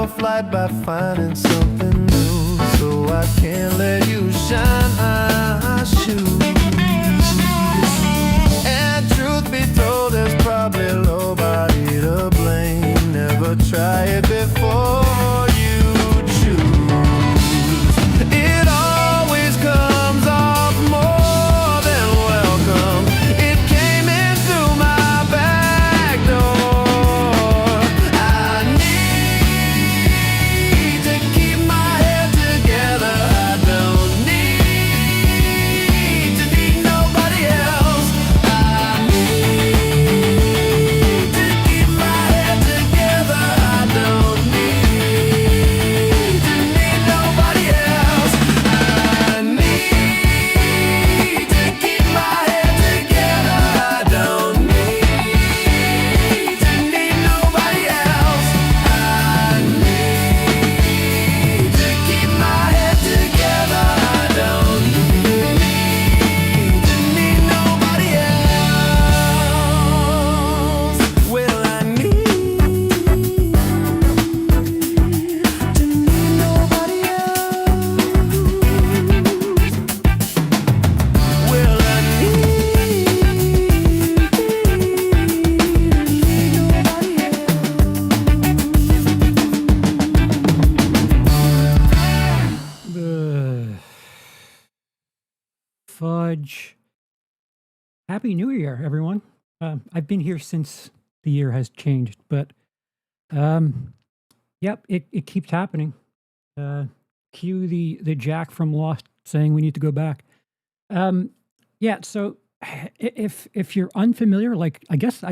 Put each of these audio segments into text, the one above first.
your flight by finding something new. So I can't let you shine my shoes. And truth be told, there's probably nobody to blame. Never try it before you choose. It always comes off more than welcome. It came in through my back door. I need to keep my head together. I don't need to need nobody else. I need to keep my head together. I don't need to need nobody else. I need to keep my head together. I don't need to need nobody else. I need to keep my head together. I don't need to need nobody else. Well, I need to need nobody else. Well, I Ugh. Fudge. Happy New Year, everyone. I've been here since the year has changed, but yep, it keeps happening. Cue the Jack from Lost saying we need to go back. Yeah, so if you're unfamiliar, like I guess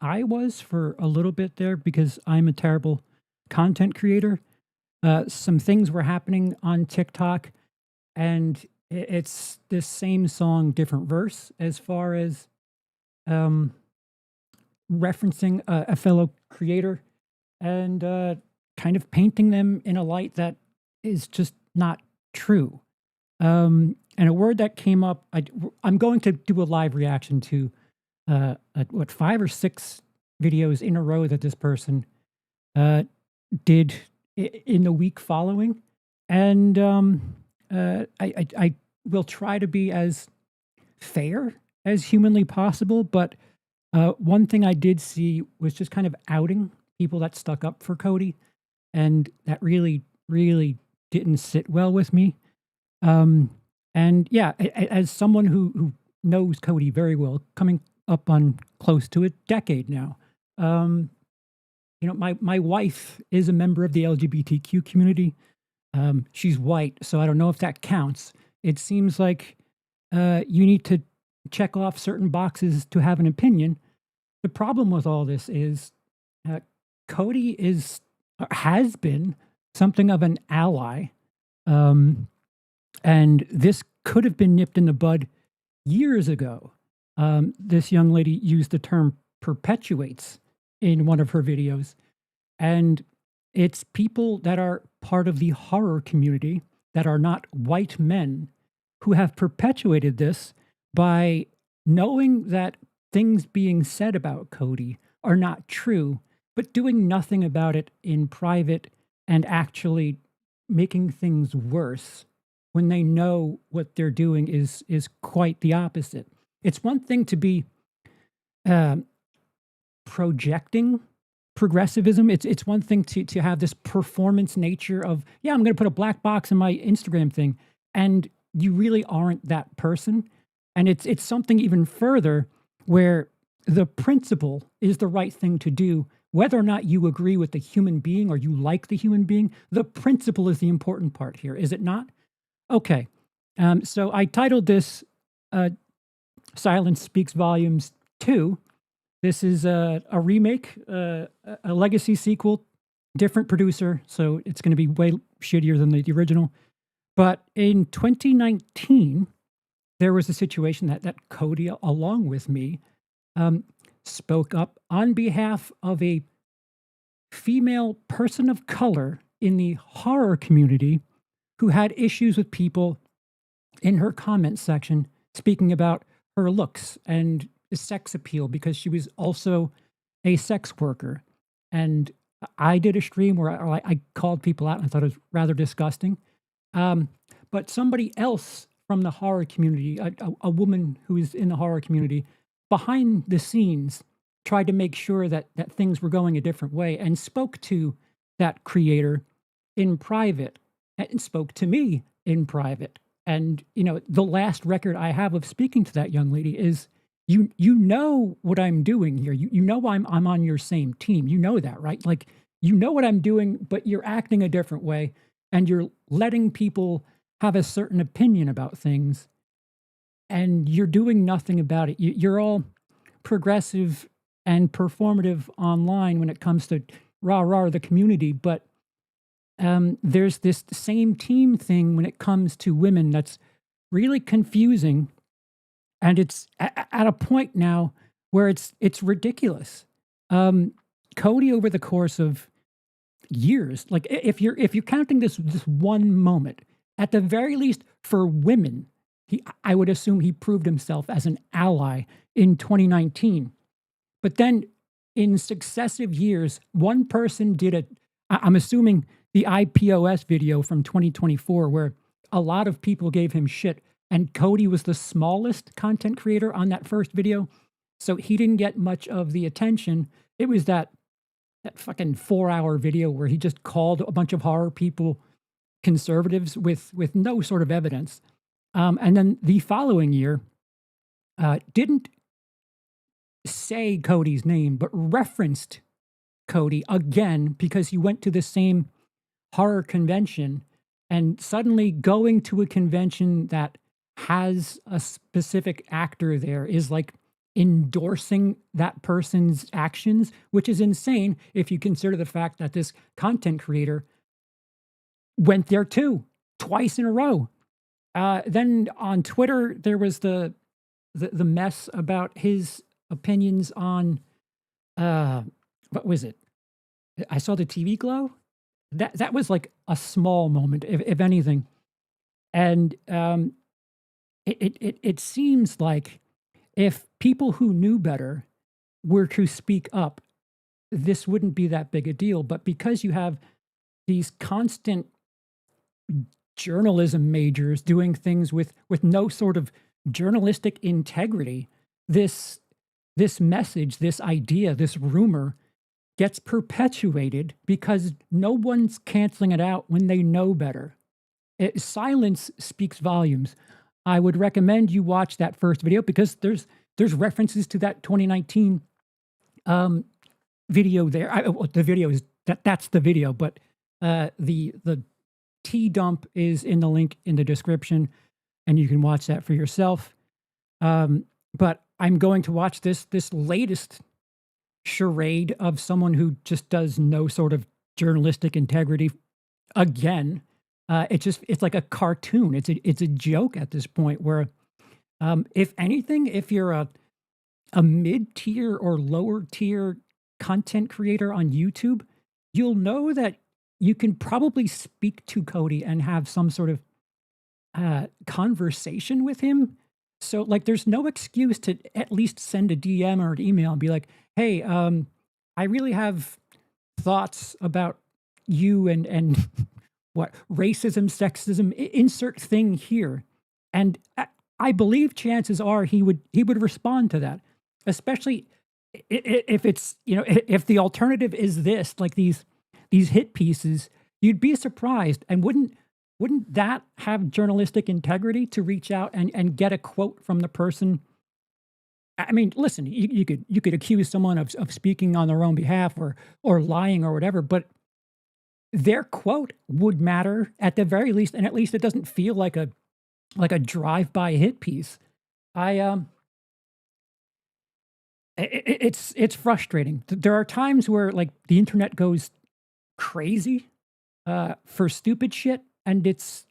I was for a little bit there because I'm a terrible content creator. Some things were happening on TikTok, and it's this same song, different verse, as far as referencing a fellow creator and kind of painting them in a light that is just not true. And a word that came up, I'm going to do a live reaction to 5 or 6 videos in a row that this person did in the week following. And I will try to be as fair as humanly possible. But one thing I did see was just kind of outing people that stuck up for Cody. And that really, really didn't sit well with me. And yeah, as someone who knows Cody very well, coming up on close to a decade now, you know, my wife is a member of the LGBTQ community. She's white, so I don't know if that counts. It seems like you need to check off certain boxes to have an opinion. The problem with all this is Cody has been something of an ally. And this could have been nipped in the bud years ago. This young lady used the term perpetuates in one of her videos. And it's people that are part of the horror community that are not white men who have perpetuated this by knowing that things being said about Cody are not true, but doing nothing about it in private and actually making things worse when they know what they're doing is quite the opposite. It's one thing to be projecting progressivism. It's one thing to have this performance nature of, yeah, I'm going to put a black box in my Instagram thing, and you really aren't that person. And it's something even further where the principle is the right thing to do, whether or not you agree with the human being or you like the human being. The principle is the important part here, is it not? Okay, so I titled this Silence Speaks Volumes 2. This is a remake, a legacy sequel, different producer, so it's going to be way shittier than the original. But in 2019, there was a situation that Cody, along with me, spoke up on behalf of a female person of color in the horror community who had issues with people in her comment section speaking about her looks and sex appeal because she was also a sex worker. And I did a stream where I called people out and I thought it was rather disgusting. Um, but somebody else from the horror community, a woman who is in the horror community, behind the scenes, tried to make sure that things were going a different way and spoke to that creator in private and spoke to me in private. And the last record I have of speaking to that young lady is you know what I'm doing here. You know I'm on your same team. You know that, right? Like you know what I'm doing, but you're acting a different way and you're letting people have a certain opinion about things and you're doing nothing about it. You're all progressive and performative online when it comes to rah rah the community, but there's this same team thing when it comes to women that's really confusing, and it's at a point now where it's ridiculous. Um, Cody, over the course of years, like if you're counting this one moment, at the very least for women, I would assume he proved himself as an ally in 2019. But then in successive years, one person did it. I'm assuming the IPOS video from 2024, where a lot of people gave him shit, and Cody was the smallest content creator on that first video, so he didn't get much of the attention. It was that fucking 4-hour video where he just called a bunch of horror people conservatives with no sort of evidence. And then the following year, didn't say Cody's name, but referenced Cody again because he went to the same horror convention, and suddenly going to a convention that has a specific actor there is like endorsing that person's actions, which is insane if you consider the fact that this content creator went there too, twice in a row. Then on Twitter, there was the mess about his opinions on what was it? I saw the TV glow. That was like a small moment, if anything, and it seems like if people who knew better were to speak up, this wouldn't be that big a deal. But because you have these constant journalism majors doing things with no sort of journalistic integrity, this message, this idea, this rumor gets perpetuated because no one's canceling it out when they know better. Silence speaks volumes. I would recommend you watch that first video because there's references to that 2019 video there. The video is that's the video, but the T dump is in the link in the description, and you can watch that for yourself. But I'm going to watch this latest charade of someone who just does no sort journalistic integrity again. It's like a cartoon. It's a joke at this point where, if anything, if you're a mid-tier or lower tier content creator on YouTube, you'll know that you can probably speak to Cody and have some sort of conversation with him. So like, there's no excuse to at least send a DM or an email and be like, hey, I really have thoughts about you and what racism, sexism, insert thing here. And I believe chances are he would respond to that, especially if it's, if the alternative is this, like these hit pieces, you'd be surprised. And wouldn't that have journalistic integrity to reach out and get a quote from the person? I mean, listen, you could accuse someone of speaking on their own behalf or lying or whatever, but their quote would matter at the very least, and at least it doesn't feel like a drive-by hit piece. It's frustrating. There are times where like the internet goes crazy for stupid shit, and it's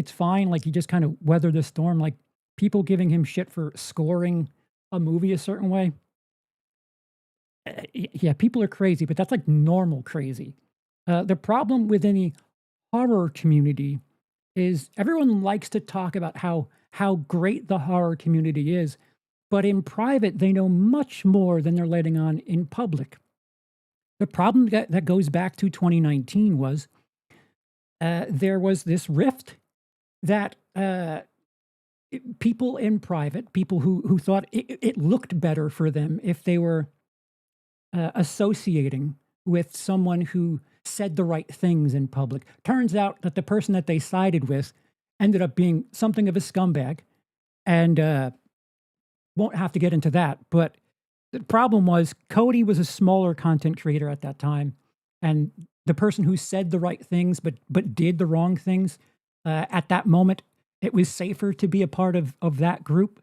fine. Like you just kind of weather the storm. Like people giving him shit for scoring a movie a certain way. Yeah, people are crazy, but that's like normal crazy. The problem within the horror community is everyone likes to talk about how great the horror community is, but in private they know much more than they're letting on in public. The problem that goes back to 2019 was there was this rift that people in private, people who thought it looked better for them if they were associating with someone who said the right things in public. Turns out that the person that they sided with ended up being something of a scumbag, and won't have to get into that. But the problem was Cody was a smaller content creator at that time, and the person who said the right things but did the wrong things at that moment, it was safer to be a part of that group.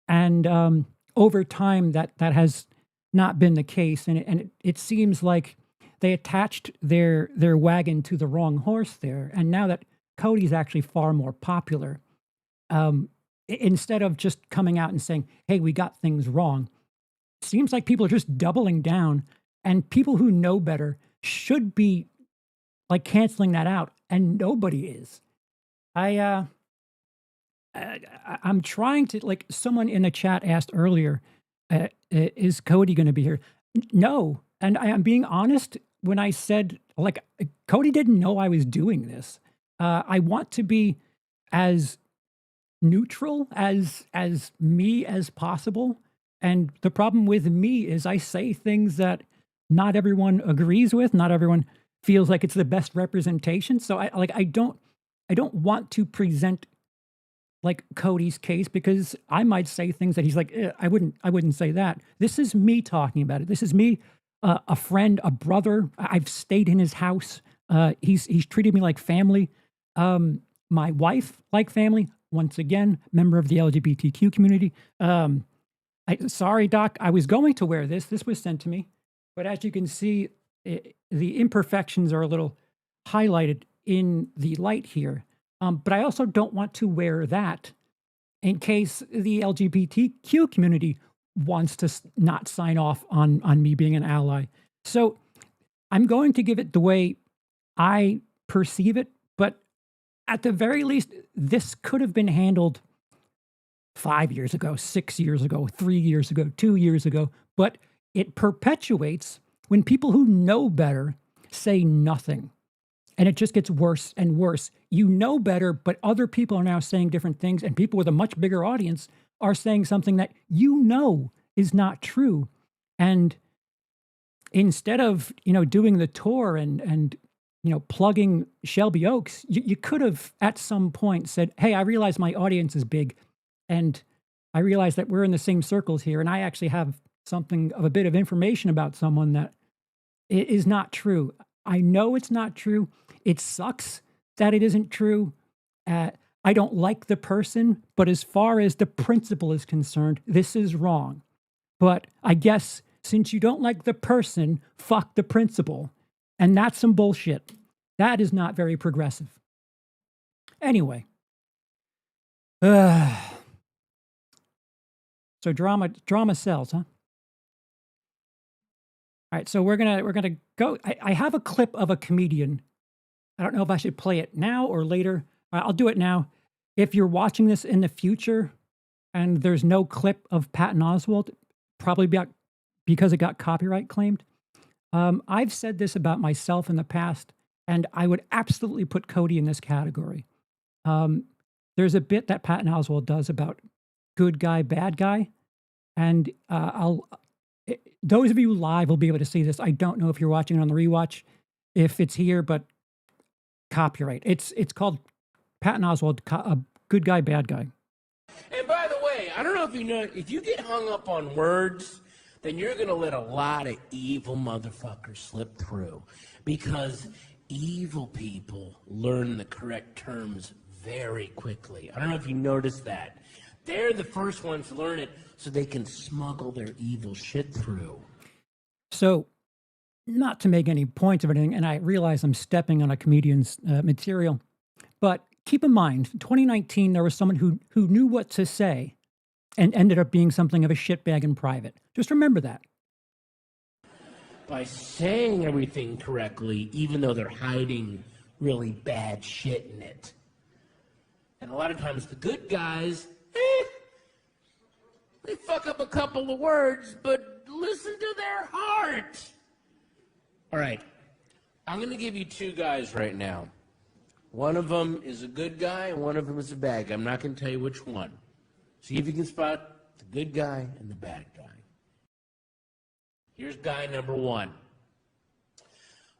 And over time, that has not been the case, and it seems like they attached their wagon to the wrong horse there. And now that Cody's actually far more popular, instead of just coming out and saying, "Hey, we got things wrong," it seems like people are just doubling down, and people who know better should be like canceling that out, and nobody is. I'm trying to, like, someone in the chat asked earlier, is Cody going to be here? No. And I am being honest when I said, like, Cody didn't know I was doing this. I want to be as neutral as me as possible. And the problem with me is I say things that not everyone agrees with, not everyone feels like it's the best representation. So I don't want to present like Cody's case, because I might say things that he's like, I wouldn't say that. This is me talking about it. This is me, a friend, a brother. I've stayed in his house. He's treated me like family. My wife like family. Once again, member of the LGBTQ community. Sorry, Doc, I was going to wear this. This was sent to me, but as you can see, the imperfections are a little highlighted in the light here. But I also don't want to wear that in case the LGBTQ community wants to not sign off on me being an ally. So I'm going to give it the way I perceive it, but at the very least, this could have been handled 5 years ago, 6 years ago, 3 years ago, 2 years ago, but it perpetuates when people who know better say nothing. And it just gets worse and worse. You know better, but other people are now saying different things, and people with a much bigger audience are saying something that you know is not true. And instead of, doing the tour and plugging Shelby Oaks, you could have at some point said, "Hey, I realize my audience is big, and I realize that we're in the same circles here, and I actually have something of a bit of information about someone that is not true. I know it's not true. It sucks that it isn't true. I don't like the person, but as far as the principle is concerned, this is wrong. But I guess since you don't like the person, fuck the principle." And that's some bullshit. That is not very progressive. Anyway. So drama sells, huh? All right, so we're gonna go. I have a clip of a comedian. I don't know if I should play it now or later. I'll do it now. If you're watching this in the future and there's no clip of Patton Oswalt, probably because it got copyright claimed. I've said this about myself in the past, and I would absolutely put Cody in this category. There's a bit that Patton Oswalt does about good guy, bad guy, and those of you live will be able to see this. I don't know if you're watching it on the rewatch, if it's here, but copyright. It's called Patton Oswalt, a good guy, bad guy. And by the way, I don't know if you know, if you get hung up on words, then you're going to let a lot of evil motherfuckers slip through. Because evil people learn the correct terms very quickly. I don't know if you noticed that. They're the first ones to learn it so they can smuggle their evil shit through. So, not to make any points of anything, and I realize I'm stepping on a comedian's material, but keep in mind, 2019, there was someone who knew what to say and ended up being something of a shitbag in private. Just remember that. By saying everything correctly, even though they're hiding really bad shit in it. And a lot of times the good guys, they fuck up a couple of words, but listen to their heart. All right. I'm going to give you two guys right now. One of them is a good guy, and one of them is a bad guy. I'm not going to tell you which one. See if you can spot the good guy and the bad guy. Here's guy number one.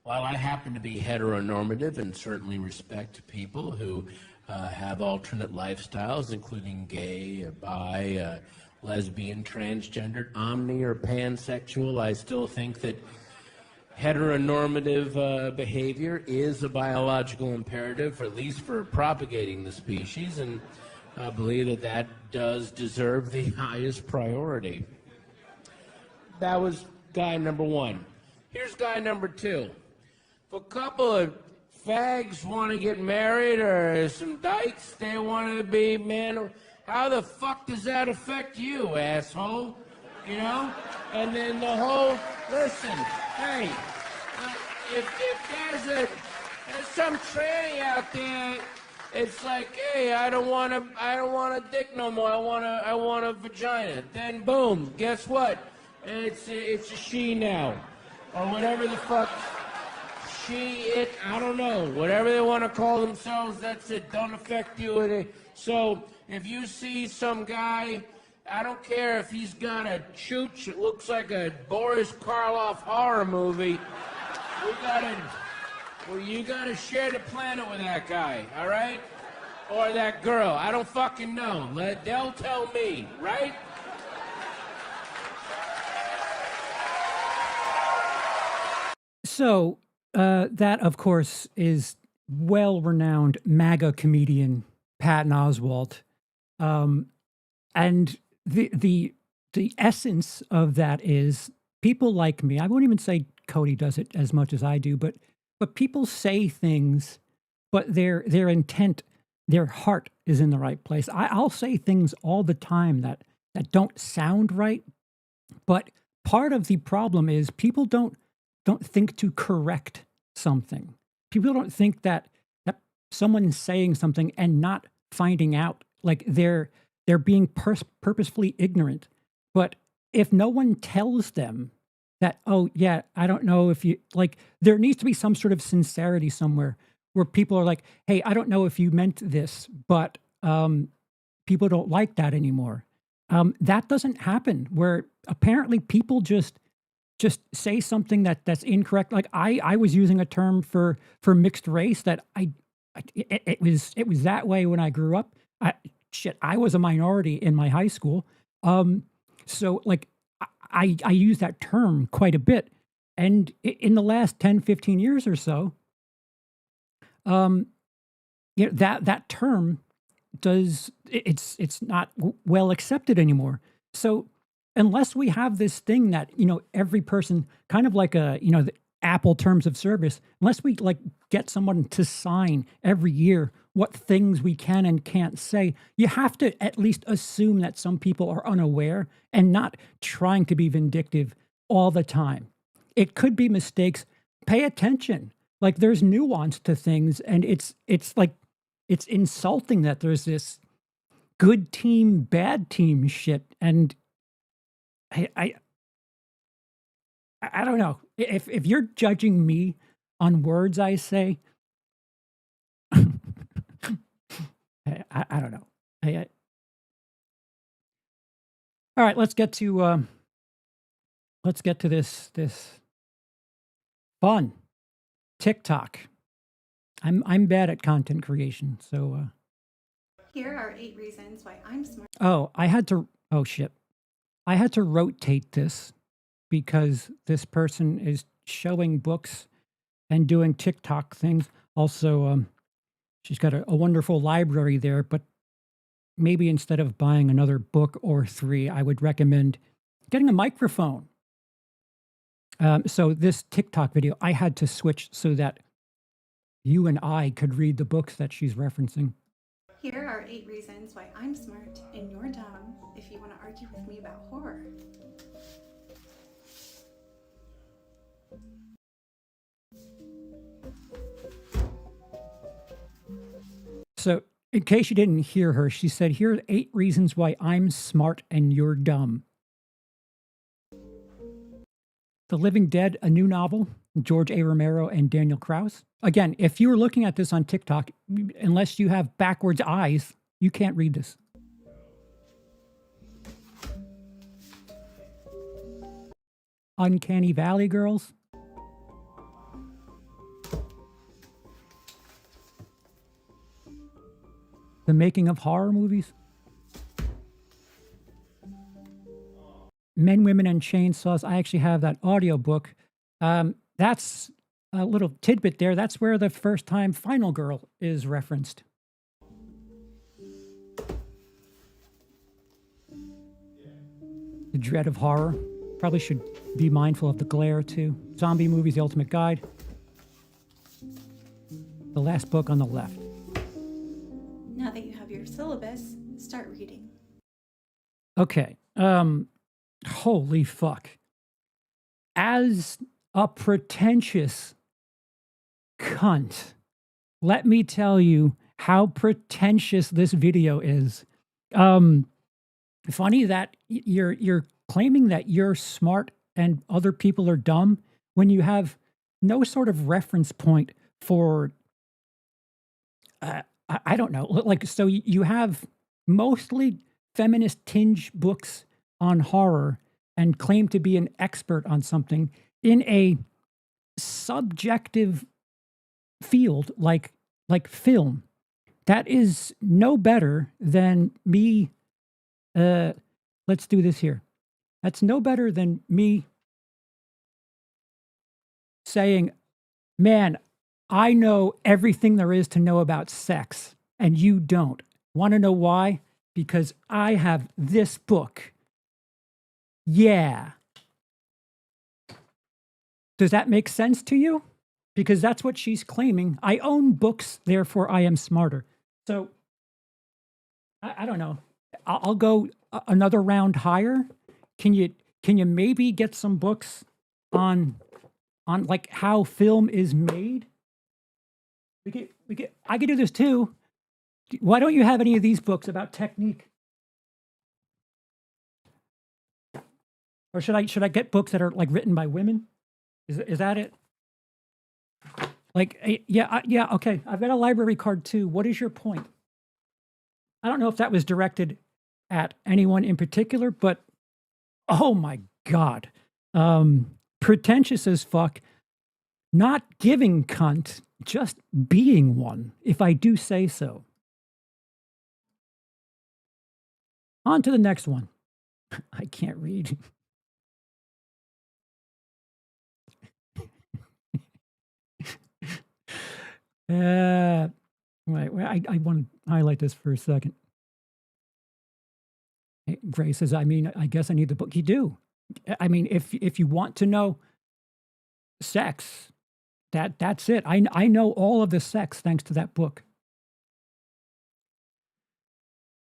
While I happen to be heteronormative and certainly respect people who have alternate lifestyles, including gay, bi, lesbian, transgendered, omni, or pansexual, I still think that heteronormative behavior is a biological imperative, at least for propagating the species, and I believe that that does deserve the highest priority. That was guy number one. Here's guy number two. If a couple of fags want to get married, or some dykes, they want to be man, how the fuck does that affect you, asshole? You know? And then the whole, listen, hey, if there's some tranny out there, it's like, hey, I don't want a dick no more. I want a vagina. Then boom, guess what? It's a she now, or whatever the fuck. She, it, I don't know. Whatever they want to call themselves, that's it. Don't affect you. So if you see some guy, I don't care if he's got a chooch, it looks like a Boris Karloff horror movie. You gotta share the planet with that guy, all right? Or that girl. I don't fucking know. They'll tell me, right? So that, of course, is well-renowned MAGA comedian Patton Oswalt, and the essence of that is people like me. I won't even say Cody does it as much as I do, but people say things, but their intent, their heart is in the right place. I'll say things all the time that don't sound right, but part of the problem is people don't think to correct something. People don't think that someone's saying something and not finding out, like they're being purposefully ignorant. But if no one tells them that, oh yeah, I don't know if you, like, there needs to be some sort of sincerity somewhere where people are like, hey, I don't know if you meant this, but people don't like that anymore. That doesn't happen, where apparently people just say something that's incorrect. Like I was using a term for mixed race that it was that way when I grew up. I was a minority in my high school. So like I use that term quite a bit. And in the last 10, 15 years or so, that term it's not well accepted anymore. So unless we have this thing that, every person, kind of like the Apple terms of service, unless we like get someone to sign every year what things we can and can't say, you have to at least assume that some people are unaware and not trying to be vindictive all the time. It could be mistakes. Pay attention. Like there's nuance to things, and it's like it's insulting that there's this good team, bad team shit. And I don't know. If you're judging me on words I say, I don't know. All right, let's get to this fun TikTok. I'm bad at content creation, so Here are 8 reasons why I'm smart. oh shit. I had to rotate this because this person is showing books and doing TikTok things. Also, she's got a wonderful library there, but maybe instead of buying another book or 3, I would recommend getting a microphone. So this TikTok video, I had to switch so that you and I could read the books that she's referencing. Here are 8 reasons why I'm smart and you're dumb if you want to argue with me about horror. So in case you didn't hear her, she said, here are 8 reasons why I'm smart and you're dumb. The Living Dead, a new novel, George A. Romero and Daniel Krauss. Again, if you were looking at this on TikTok, unless you have backwards eyes, you can't read this. Uncanny Valley Girls. The making of horror movies. Men, Women, and Chainsaws. I actually have that audiobook. That's a little tidbit there. That's where the first time Final Girl is referenced. The dread of horror. Probably should be mindful of the glare too. Zombie Movies, The Ultimate Guide. The last book on the left. Now that you have your syllabus, start reading. Okay. Holy fuck. As a pretentious cunt, let me tell you how pretentious this video is. Funny that you're claiming that you're smart and other people are dumb when you have no sort of reference point for I don't know. Like, so you have mostly feminist tinge books on horror and claim to be an expert on something in a subjective field like film. That is no better than me. Let's do this here. That's no better than me saying, man, I know everything there is to know about sex, and you don't. Want to know why? Because I have this book. Yeah. Does that make sense to you? Because that's what she's claiming. I own books, therefore I am smarter. So, I don't know. I'll go another round higher. Can you maybe get some books on like how film is made? I could do this too. Why don't you have any of these books about technique? Or should I get books that are like written by women? Is that it? Like, yeah, okay. I've got a library card too. What is your point? I don't know if that was directed at anyone in particular, but oh my God. Pretentious as fuck. Not giving cunt, just being one, if I do say so. On to the next one. I can't read. Right. Well, I want to highlight this for a second. Gray says, I mean, I guess I need the book. You do. I mean, if you want to know sex, that's it. I know all of the sex thanks to that book.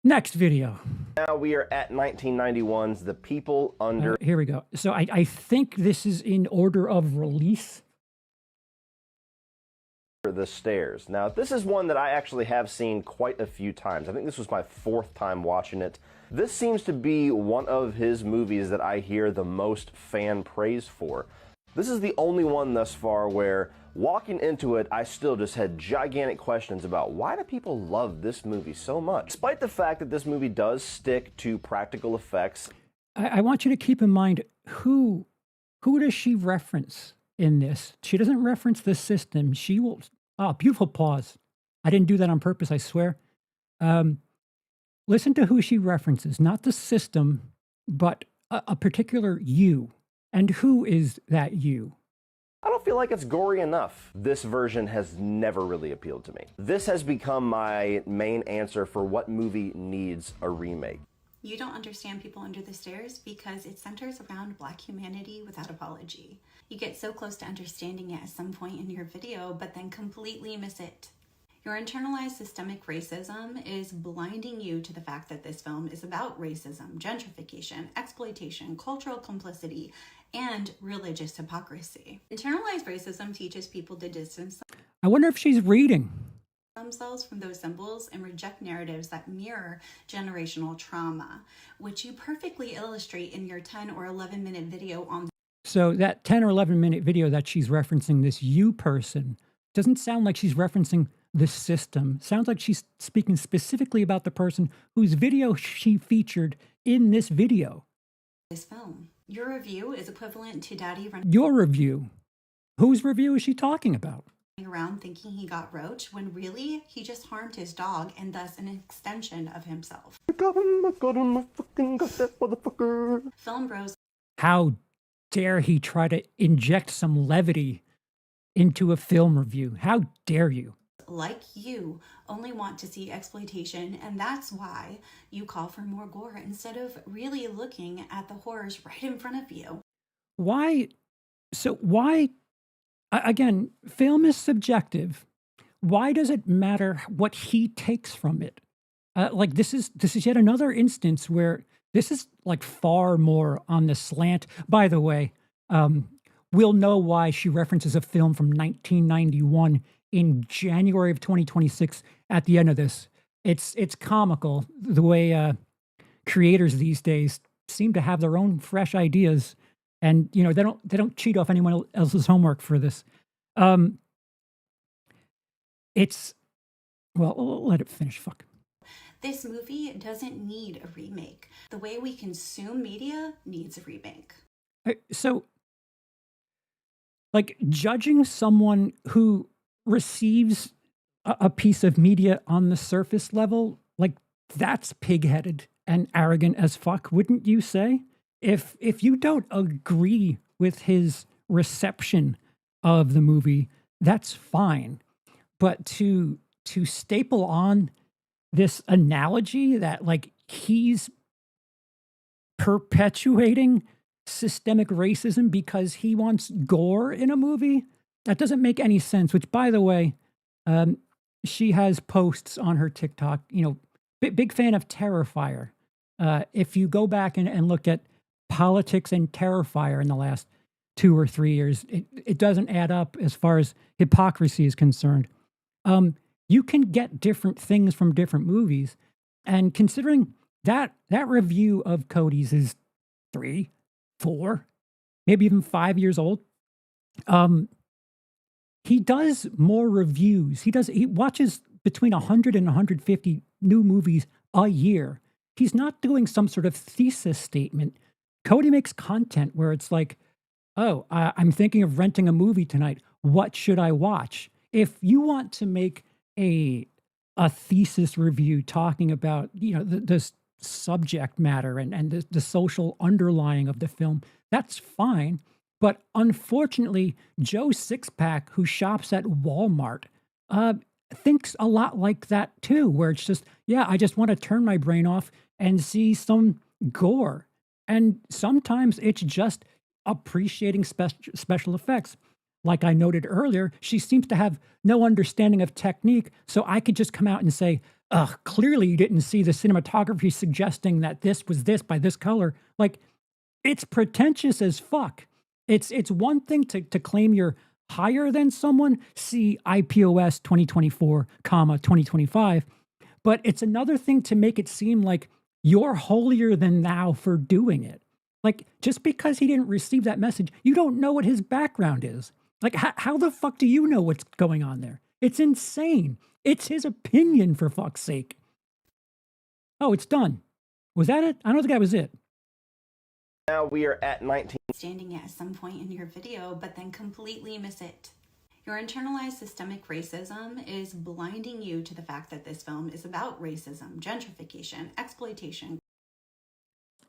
Next video. Now we are at 1991's The People Under... Here we go. So I think this is in order of release. The Stairs. Now, this is one that I actually have seen quite a few times. I think this was my 4th time watching it. This seems to be one of his movies that I hear the most fan praise for. This is the only one thus far where, walking into it, I still just had gigantic questions about why do people love this movie so much? Despite the fact that this movie does stick to practical effects. I want you to keep in mind, who does she reference in this? She doesn't reference the system. She will... Oh, beautiful pause. I didn't do that on purpose, I swear. Listen to who she references, not the system, but a particular you. And who is that you? I don't feel like it's gory enough. This version has never really appealed to me. This has become my main answer for what movie needs a remake. You don't understand People Under the Stairs because it centers around Black humanity without apology. You get so close to understanding it at some point in your video, but then completely miss it. Your internalized systemic racism is blinding you to the fact that this film is about racism, gentrification, exploitation, cultural complicity, and religious hypocrisy. Internalized racism teaches people to distance I wonder if she's reading themselves from those symbols and reject narratives that mirror generational trauma, which you perfectly illustrate in your 10 or 11-minute video on So that 10 or 11-minute video that she's referencing, this you person, doesn't sound like she's referencing the system. Sounds like she's speaking specifically about the person whose video she featured in this video. This film. Your review is equivalent to Daddy running Your review. Whose review is she talking about? around thinking he got roach when really he just harmed his dog and thus an extension of himself. I got him, I fucking got that motherfucker. Film bros How dare he try to inject some levity into a film review? How dare you? like you only want to see exploitation, and that's why you call for more gore instead of really looking at the horrors right in front of you. Why? So why? Again, film is subjective. Why does it matter what he takes from it? Like this is yet another instance where this is like far more on the slant. By the way, we'll know why she references a film from 1991 in January of 2026 at the end of this. It's comical the way creators these days seem to have their own fresh ideas, and you know they don't cheat off anyone else's homework for this. It's well, let it finish. Fuck. This movie doesn't need a remake. The way we consume media needs a remake. So, like, judging someone who receives a piece of media on the surface level, like, that's pig-headed and arrogant as fuck, wouldn't you say? If you don't agree with his reception of the movie, that's fine. But to staple on this analogy that like he's perpetuating systemic racism because he wants gore in a movie, that doesn't make any sense. Which, by the way, she has posts on her TikTok. You know, big fan of Terrifier. If you go back and look at politics and Terrifier in the last 2 or 3 years, it doesn't add up as far as hypocrisy is concerned. You can get different things from different movies. And considering that review of Cody's is 3, 4, maybe even 5 years old, he does more reviews. He watches between 100 and 150 new movies a year. He's not doing some sort of thesis statement. Cody makes content where it's like, oh, I'm thinking of renting a movie tonight. What should I watch? If you want to make a thesis review talking about, you know, the subject matter and the social underlying of the film, that's fine. But unfortunately, Joe Sixpack, who shops at Walmart, thinks a lot like that too, where it's just, yeah, I just want to turn my brain off and see some gore. And sometimes it's just appreciating special effects. Like I noted earlier, she seems to have no understanding of technique, so I could just come out and say, ugh, clearly you didn't see the cinematography suggesting that this was this by this color. Like, it's pretentious as fuck. It's one thing to claim you're higher than someone, see IPOS 2024, 2025, but it's another thing to make it seem like you're holier than thou for doing it. Like, just because he didn't receive that message, you don't know what his background is. Like, how the fuck do you know what's going on there? It's insane. It's his opinion, for fuck's sake. Oh, it's done. Was that it? I don't think that was it. Now we are at 19. Standing at some point in your video, but then completely miss it. Your internalized systemic racism is blinding you to the fact that this film is about racism, gentrification, exploitation.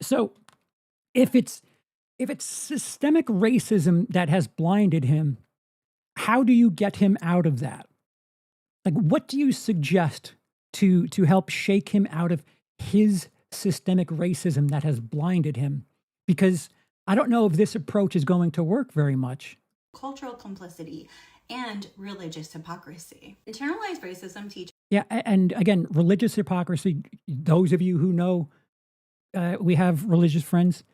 So, if it's systemic racism that has blinded him, how do you get him out of that? Like, what do you suggest to help shake him out of his systemic racism that has blinded him? Because I don't know if this approach is going to work very much. Cultural complicity and religious hypocrisy. Internalized racism teaches. Yeah, and again, religious hypocrisy. Those of you who know, we have religious friends.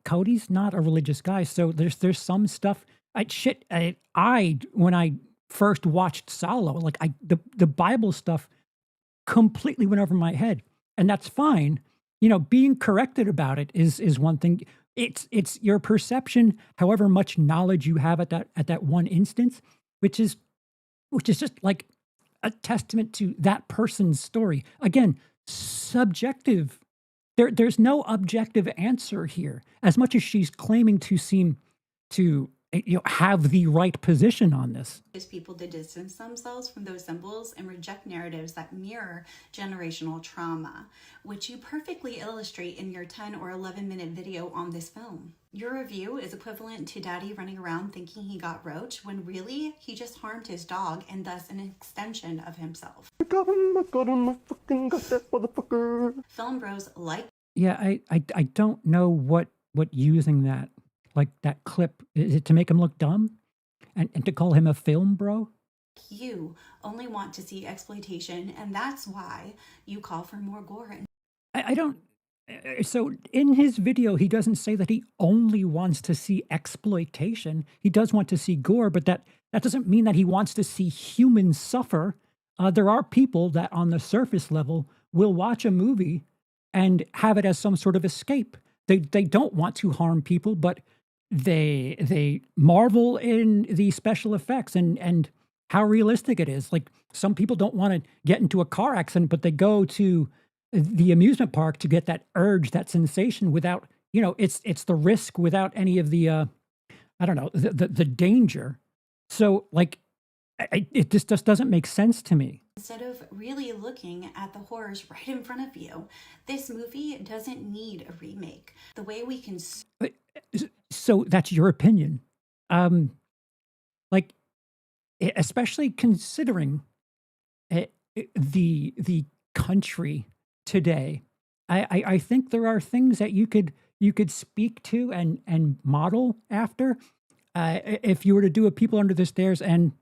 Cody's not a religious guy, so there's some stuff. When I first watched Solo, like the Bible stuff completely went over my head, and that's fine. You know, being corrected about it is one thing. it's your perception, however much knowledge you have at that one instance, which is just like a testament to that person's story. Again, subjective. There's no objective answer here. As much as she's claiming to seem to have the right position on this. Is people to distance themselves from those symbols and reject narratives that mirror generational trauma, which you perfectly illustrate in your 10 or 11-minute video on this film. Your review is equivalent to Daddy running around thinking he got roach, when really he just harmed his dog and thus an extension of himself. I fucking got that motherfucker. Film bros like Yeah, I don't know what using that, like that clip, is it to make him look dumb? And to call him a film bro? you only want to see exploitation, and that's why you call for more gore. I don't. So in his video, he doesn't say that he only wants to see exploitation. He does want to see gore, but that doesn't mean that he wants to see humans suffer. There are people that on the surface level will watch a movie and have it as some sort of escape. They don't want to harm people, but they marvel in the special effects and how realistic it is. Like, some people don't want to get into a car accident, but they go to the amusement park to get that urge, that sensation without, it's the risk without any of the, I don't know, the danger. So like, it just doesn't make sense to me. Instead of really looking at the horrors right in front of you, this movie doesn't need a remake. The way we can... So that's your opinion. Like, especially considering the country today, I think there are things that you could speak to and model after, if you were to do a People Under the Stairs and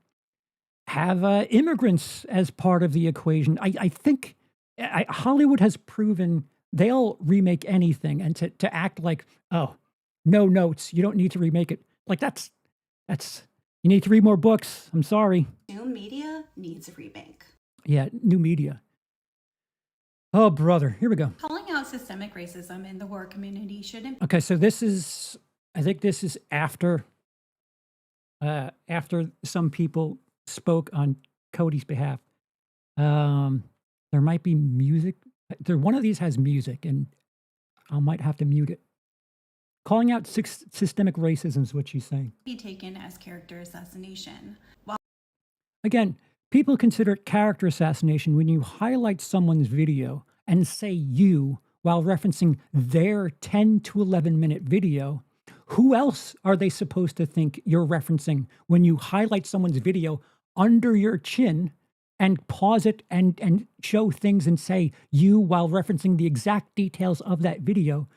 have immigrants as part of the equation. I think Hollywood has proven they'll remake anything, and to act like, oh, no notes, you don't need to remake it. Like, that's you need to read more books. I'm sorry. New media needs a remake. Yeah, new media. Oh, brother. Here we go. Calling out systemic racism in the horror community shouldn't... Okay, so I think this is after some people spoke on Cody's behalf. There might be music. One of these has music, and I might have to mute it. Calling out systemic racism is what she's saying. ...be taken as character assassination. While Again, people consider it character assassination when you highlight someone's video and say you while referencing their 10 to 11 minute video. Who else are they supposed to think you're referencing when you highlight someone's video under your chin and pause it and show things and say you while referencing the exact details of that video?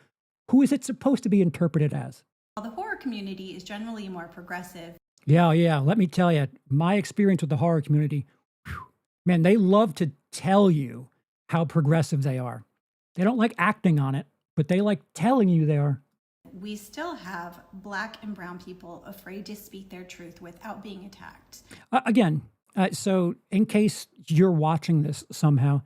Who is it supposed to be interpreted as? the horror community is generally more progressive, Yeah. Let me tell you, my experience with the horror community, man, they love to tell you how progressive they are. They don't like acting on it, but they like telling you they are. we still have Black and brown people afraid to speak their truth without being attacked. So in case you're watching this somehow,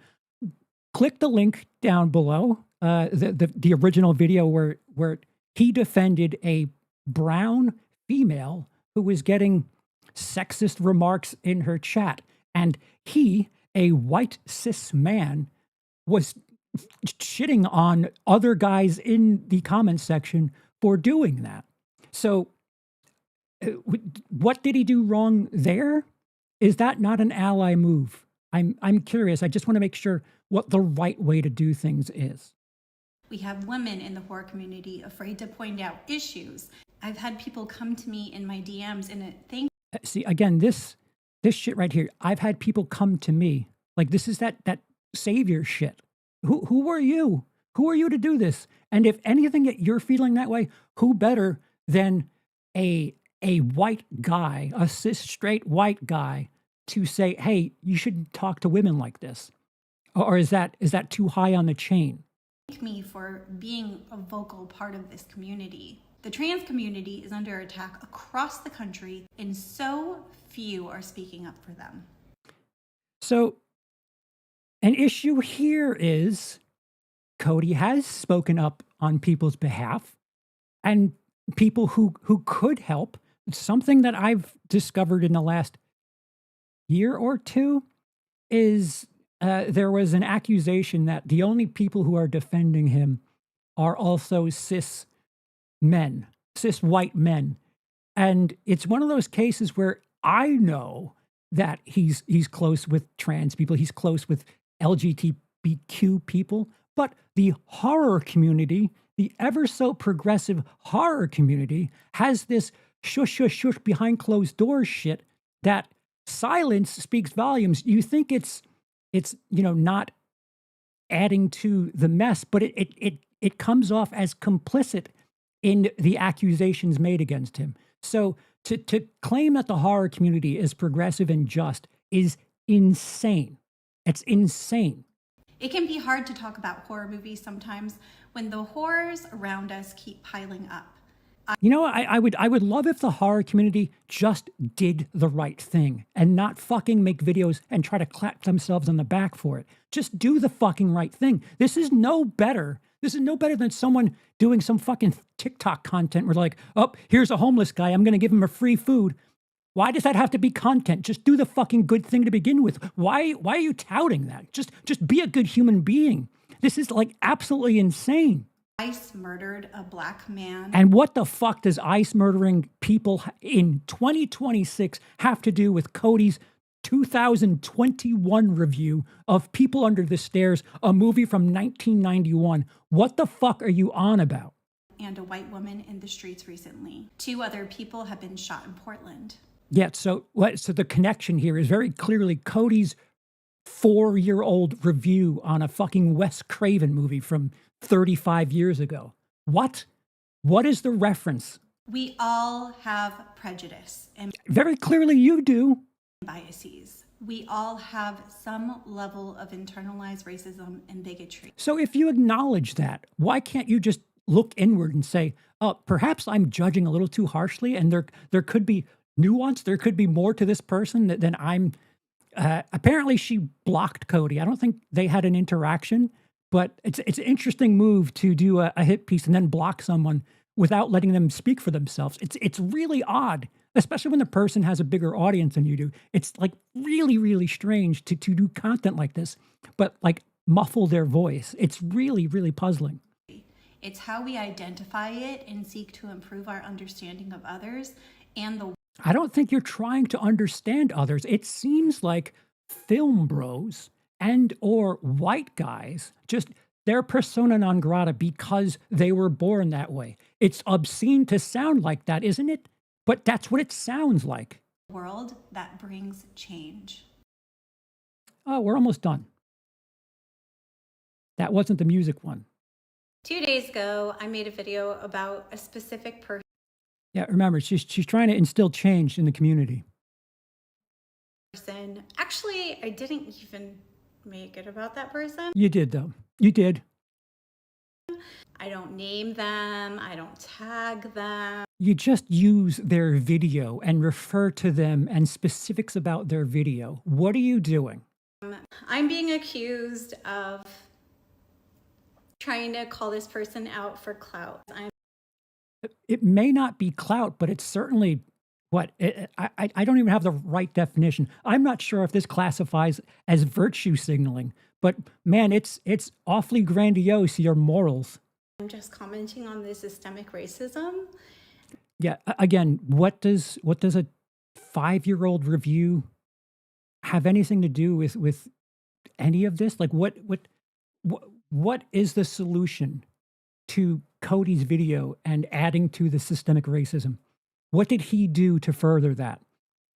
click the link down below, the original video where he defended a brown female who was getting sexist remarks in her chat. And he, a white cis man, was shitting on other guys in the comments section for doing that. So what did he do wrong there? Is that not an ally move? I'm curious. I just want to make sure what the right way to do things is. We have women in the horror community afraid to point out issues. I've had people come to me in my DMs and thank See, again, this shit right here. I've had people come to me like this is that savior shit. Who are you? Who are you to do this? And if anything that you're feeling that way, who better than a white guy, a cis straight white guy, to say, hey, you shouldn't talk to women like this? Or is that too high on the chain? me for being a vocal part of this community. The trans community is under attack across the country, and so few are speaking up for them. So an issue here is Cody has spoken up on people's behalf. and people who could help. Something that I've discovered in the last year or two is there was an accusation that the only people who are defending him are also cis men, cis white men. And it's one of those cases where I know that he's close with trans people, he's close with LGBTQ people, but the horror community, the ever so progressive horror community, has this shush, shush, shush behind closed doors shit that silence speaks volumes. You think it's not adding to the mess, but it comes off as complicit in the accusations made against him. So to claim that the horror community is progressive and just is insane. It's insane. It can be hard to talk about horror movies sometimes when the horrors around us keep piling up. I would love if the horror community just did the right thing and not fucking make videos and try to clap themselves on the back for it. Just do the fucking right thing. This is no better. This is no better than someone doing some fucking TikTok content where like, oh, here's a homeless guy. I'm going to give him a free food. Why does that have to be content? Just do the fucking good thing to begin with. Why are you touting that? Just be a good human being. This is like absolutely insane. ICE murdered a black man. And what the fuck does ICE murdering people in 2026 have to do with Cody's 2021 review of People Under the Stairs, a movie from 1991? What the fuck are you on about? And a white woman in the streets recently. 2 other people have been shot in Portland. Yeah, so the connection here is very clearly Cody's 4-year-old review on a fucking Wes Craven movie from 35 years ago. What? What is the reference? We all have prejudice and Very clearly you do. biases. We all have some level of internalized racism and bigotry. So if you acknowledge that, why can't you just look inward and say, oh, perhaps I'm judging a little too harshly and there could be nuance, there could be more to this person than I'm... apparently she blocked Cody. I don't think they had an interaction, but it's an interesting move to do a hit piece and then block someone without letting them speak for themselves. It's really odd, especially when the person has a bigger audience than you do. It's like really, really strange to do content like this, but like muffle their voice. It's really, really puzzling. It's how we identify it and seek to improve our understanding of others and the I don't think you're trying to understand others. It seems like film bros and or white guys, just they're persona non grata because they were born that way. It's obscene to sound like that, isn't it? But that's what it sounds like. world that brings change. Oh, we're almost done. That wasn't the music one. 2 days ago, I made a video about a specific Yeah, remember, she's trying to instill change in the community. person. Actually, I didn't even make it about that person. You did, though. You did. I don't name them. I don't tag them. You just use their video and refer to them and specifics about their video. What are you doing? I'm being accused of trying to call this person out for clout. It may not be clout, but it's certainly what I don't even have the right definition. I'm not sure if this classifies as virtue signaling, but man, it's awfully grandiose, your morals. I'm just commenting on the systemic racism. Yeah, again, what does a 5-year-old review have anything to do with any of this? Like what is the solution to Cody's video and adding to the systemic racism? What did he do to further that?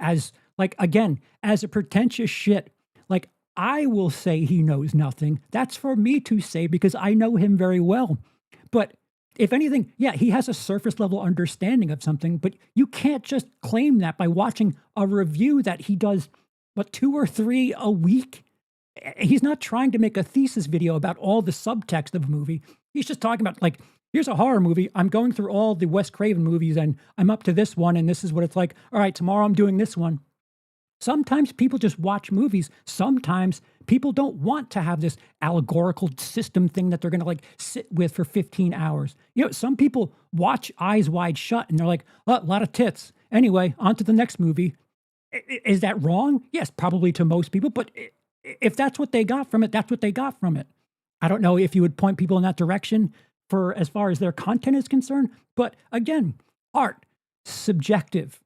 As a pretentious shit, like I will say he knows nothing. That's for me to say because I know him very well. But if anything, yeah, he has a surface level understanding of something, but you can't just claim that by watching a review that he does, 2 or 3 a week? He's not trying to make a thesis video about all the subtext of a movie. He's just talking about, like, here's a horror movie. I'm going through all the Wes Craven movies and I'm up to this one and this is what it's like. All right, tomorrow I'm doing this one. Sometimes people just watch movies. Sometimes people don't want to have this allegorical system thing that they're going to like sit with for 15 hours. You know, some people watch Eyes Wide Shut and they're like, oh, a lot of tits. Anyway, on to the next movie. Is that wrong? Yes, probably to most people. But if that's what they got from it, that's what they got from it. I don't know if you would point people in that direction for as far as their content is concerned. But again, art, subjective.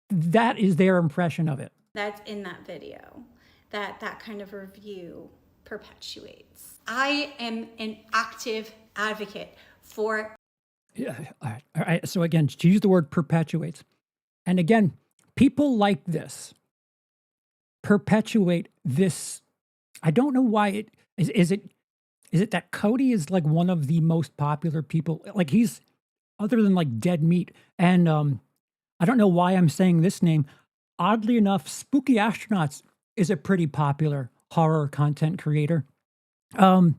That is their impression of it. That's in that video that kind of review perpetuates. I am an active advocate for. Yeah, all right. So again, to use the word perpetuates. And again, people like this perpetuate this. I don't know why it is it that Cody is like one of the most popular people? Like he's other than like Dead Meat. And I don't know why I'm saying this name. Oddly enough, Spooky Astronauts is a pretty popular horror content creator. Cody's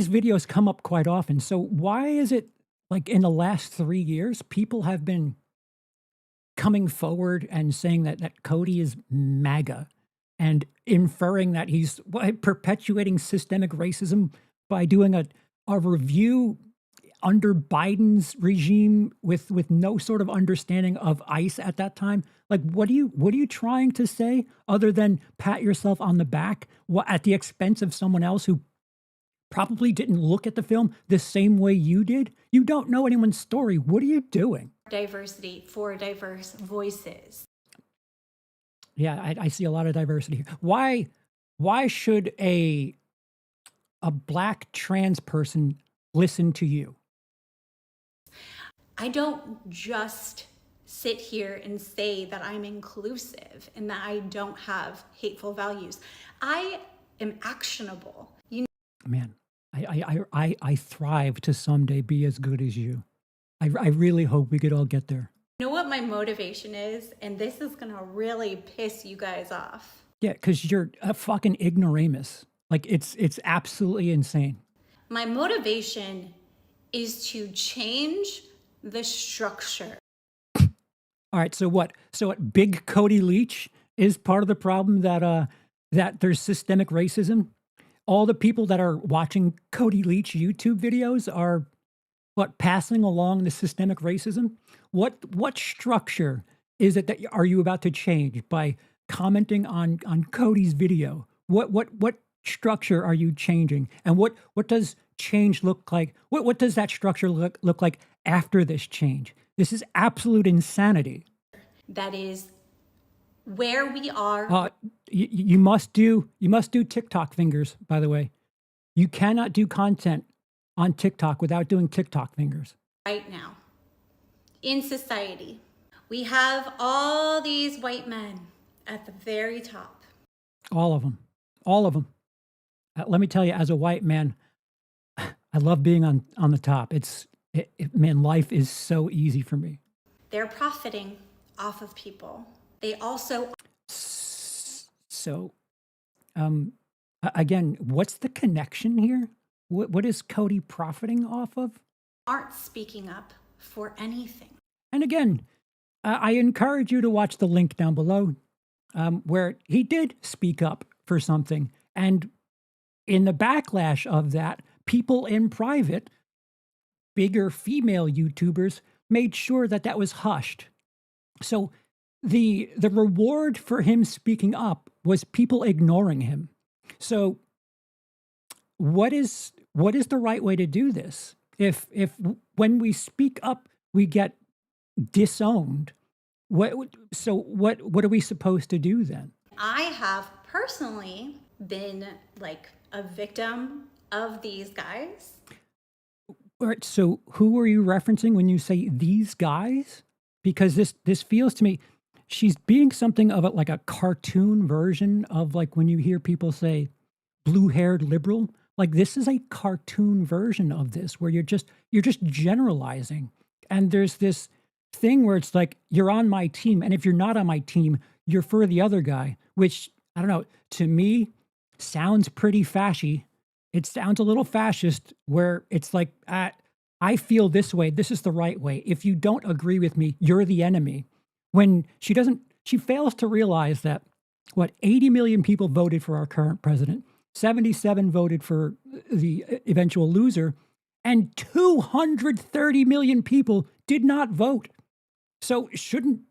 videos come up quite often. So why is it like in the last 3 years, people have been coming forward and saying that Cody is MAGA and inferring that he's perpetuating systemic racism by doing a review under Biden's regime with no sort of understanding of ICE at that time? Like, what are you trying to say other than pat yourself on the back at the expense of someone else who probably didn't look at the film the same way you did? You don't know anyone's story. What are you doing? Diversity, for diverse voices. Yeah, I see a lot of diversity here. Why should a black trans person listen to you? I don't just sit here and say that I'm inclusive and that I don't have hateful values. I am actionable. Man, I thrive to someday be as good as you. I really hope we could all get there. You know what my motivation is? And this is going to really piss you guys off. Yeah, because you're a fucking ignoramus. Like, it's absolutely insane. My motivation is to change the structure. All right, so what? So what? Big Cody Leach is part of the problem that there's systemic racism. All the people that are watching Cody Leach YouTube videos are what, passing along the systemic racism? What structure is it that are you about to change by commenting on Cody's video? What structure are you changing? And what does change look like? What does that structure look like after this change? This is absolute insanity. That is where we are. You must do TikTok fingers, by the way. You cannot do content on TikTok without doing TikTok fingers. Right now, in society, we have all these white men at the very top. All of them. Let me tell you, as a white man, I love being on the top. Man, life is so easy for me. They're profiting off of people. They also. So, again, what's the connection here? What is Cody profiting off of? Aren't speaking up for anything. And again, I encourage you to watch the link down below where he did speak up for something. And in the backlash of that, people in private, bigger female YouTubers, made sure that was hushed. So the reward for him speaking up was people ignoring him. So what is the right way to do this? If when we speak up, we get disowned, what are we supposed to do then? I have personally been like a victim of these guys. All right, so who are you referencing when you say these guys? Because this feels to me, she's being something of like a cartoon version of like when you hear people say blue-haired liberal. Like this is a cartoon version of this where you're just generalizing. And there's this thing where it's like you're on my team, and if you're not on my team, you're for the other guy, which I don't know, to me sounds pretty fashy. It sounds a little fascist where it's like, I feel this way. This is the right way. If you don't agree with me, you're the enemy. When she doesn't she fails to realize that, 80 million people voted for our current president, 77 voted for the eventual loser, and 230 million people did not vote. So shouldn't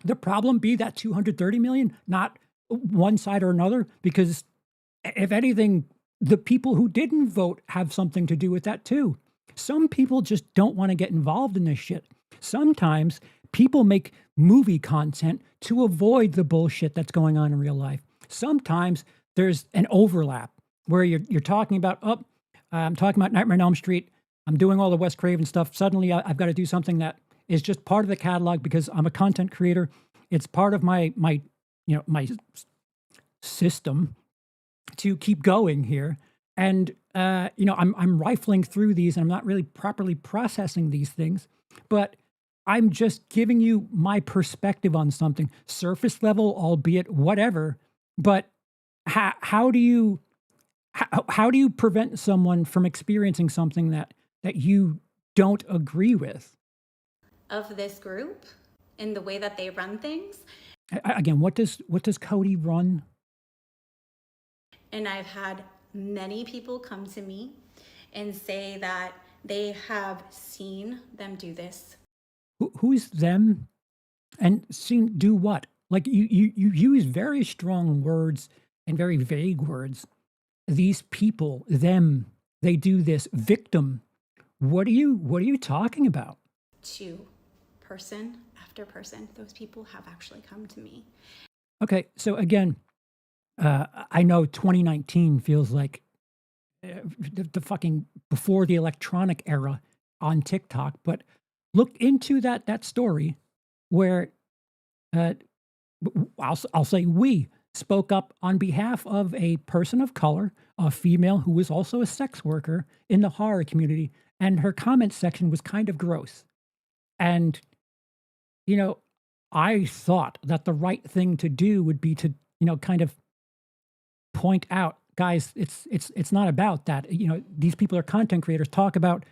the problem be that 230 million, not one side or another? Because if anything, the people who didn't vote have something to do with that too. Some people just don't want to get involved in this shit. Sometimes people make movie content to avoid the bullshit that's going on in real life. Sometimes there's an overlap where you're talking about, I'm talking about Nightmare on Elm Street. I'm doing all the Wes Craven stuff. Suddenly I've got to do something that is just part of the catalog because I'm a content creator. It's part of my system to keep going here. And, I'm rifling through these and I'm not really properly processing these things, but I'm just giving you my perspective on something, surface level, albeit whatever. But how do you prevent someone from experiencing something that you don't agree with? Of this group in the way that they run things. Again, what does Cody run? And I've had many people come to me and say that they have seen them do this. Who's them? And seen do what? Like you use very strong words and very vague words. These people, them, they do this. Victim. What are you talking about? To person after person, those people have actually come to me. Okay, so again, I know 2019 feels like the fucking before the electronic era on TikTok, but look into that story where I'll say we spoke up on behalf of a person of color, a female who was also a sex worker in the horror community, and her comment section was kind of gross. And I thought that the right thing to do would be to kind of point out, guys, it's not about that. These people are content creators. Talk about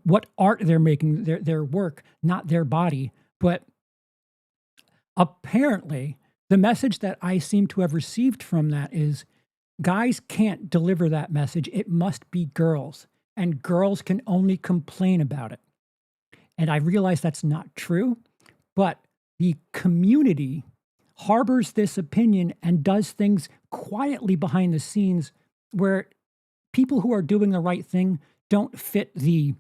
what art they're making, their work, not their body. But apparently, the message that I seem to have received from that is guys can't deliver that message. It must be girls, and girls can only complain about it. And I realize that's not true, but the community harbors this opinion and does things quietly behind the scenes where people who are doing the right thing don't fit the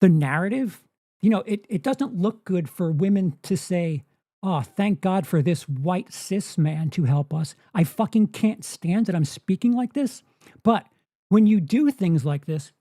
narrative. It doesn't look good for women to say, oh, thank God for this white cis man to help us. I fucking can't stand that I'm speaking like this. But when you do things like this,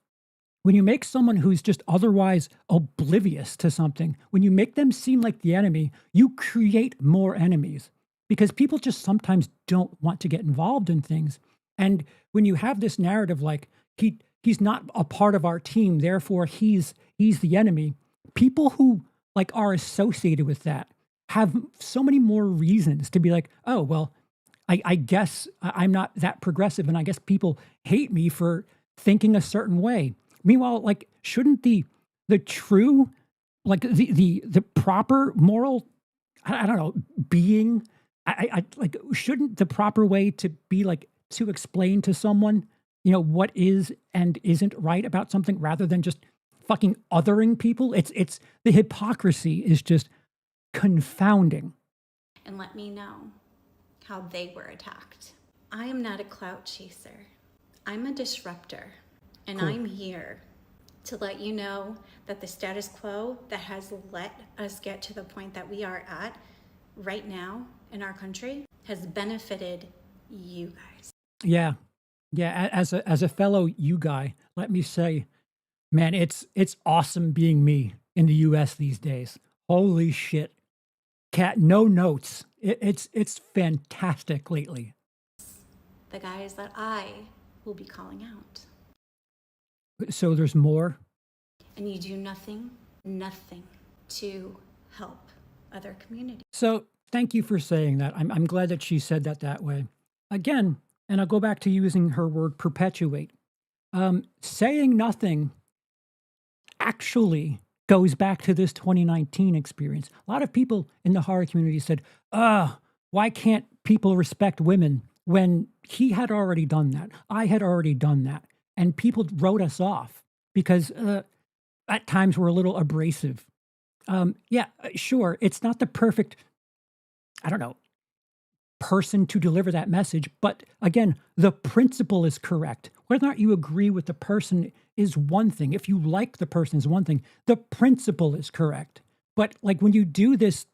when you make someone who's just otherwise oblivious to something, when you make them seem like the enemy, you create more enemies because people just sometimes don't want to get involved in things. And when you have this narrative like he's not a part of our team, therefore he's the enemy, people who like are associated with that have so many more reasons to be like, oh, well, I guess I'm not that progressive and I guess people hate me for thinking a certain way. Meanwhile, like, shouldn't the true, like the proper moral, I don't know, being, I like, shouldn't the proper way to be like to explain to someone, what is and isn't right about something rather than just fucking othering people? It's the hypocrisy is just confounding. And let me know how they were attacked. I am not a clout chaser. I'm a disruptor. And Cool. I'm here to let you know that the status quo that has let us get to the point that we are at right now in our country has benefited you guys. Yeah. As a fellow you guy, let me say, man, it's awesome being me in the U.S. these days. Holy shit, cat, no notes. It's fantastic lately. The guys that I will be calling out. So there's more. And you do nothing to help other communities. So thank you for saying that. I'm glad that she said that way. Again, and I'll go back to using her word perpetuate. Saying nothing actually goes back to this 2019 experience. A lot of people in the horror community said, why can't people respect women when he had already done that? I had already done that. And people wrote us off because at times we're a little abrasive. Sure, it's not the perfect, I don't know, person to deliver that message. But again, the principle is correct. Whether or not you agree with the person is one thing. If you like the person is one thing. The principle is correct. But like when you do this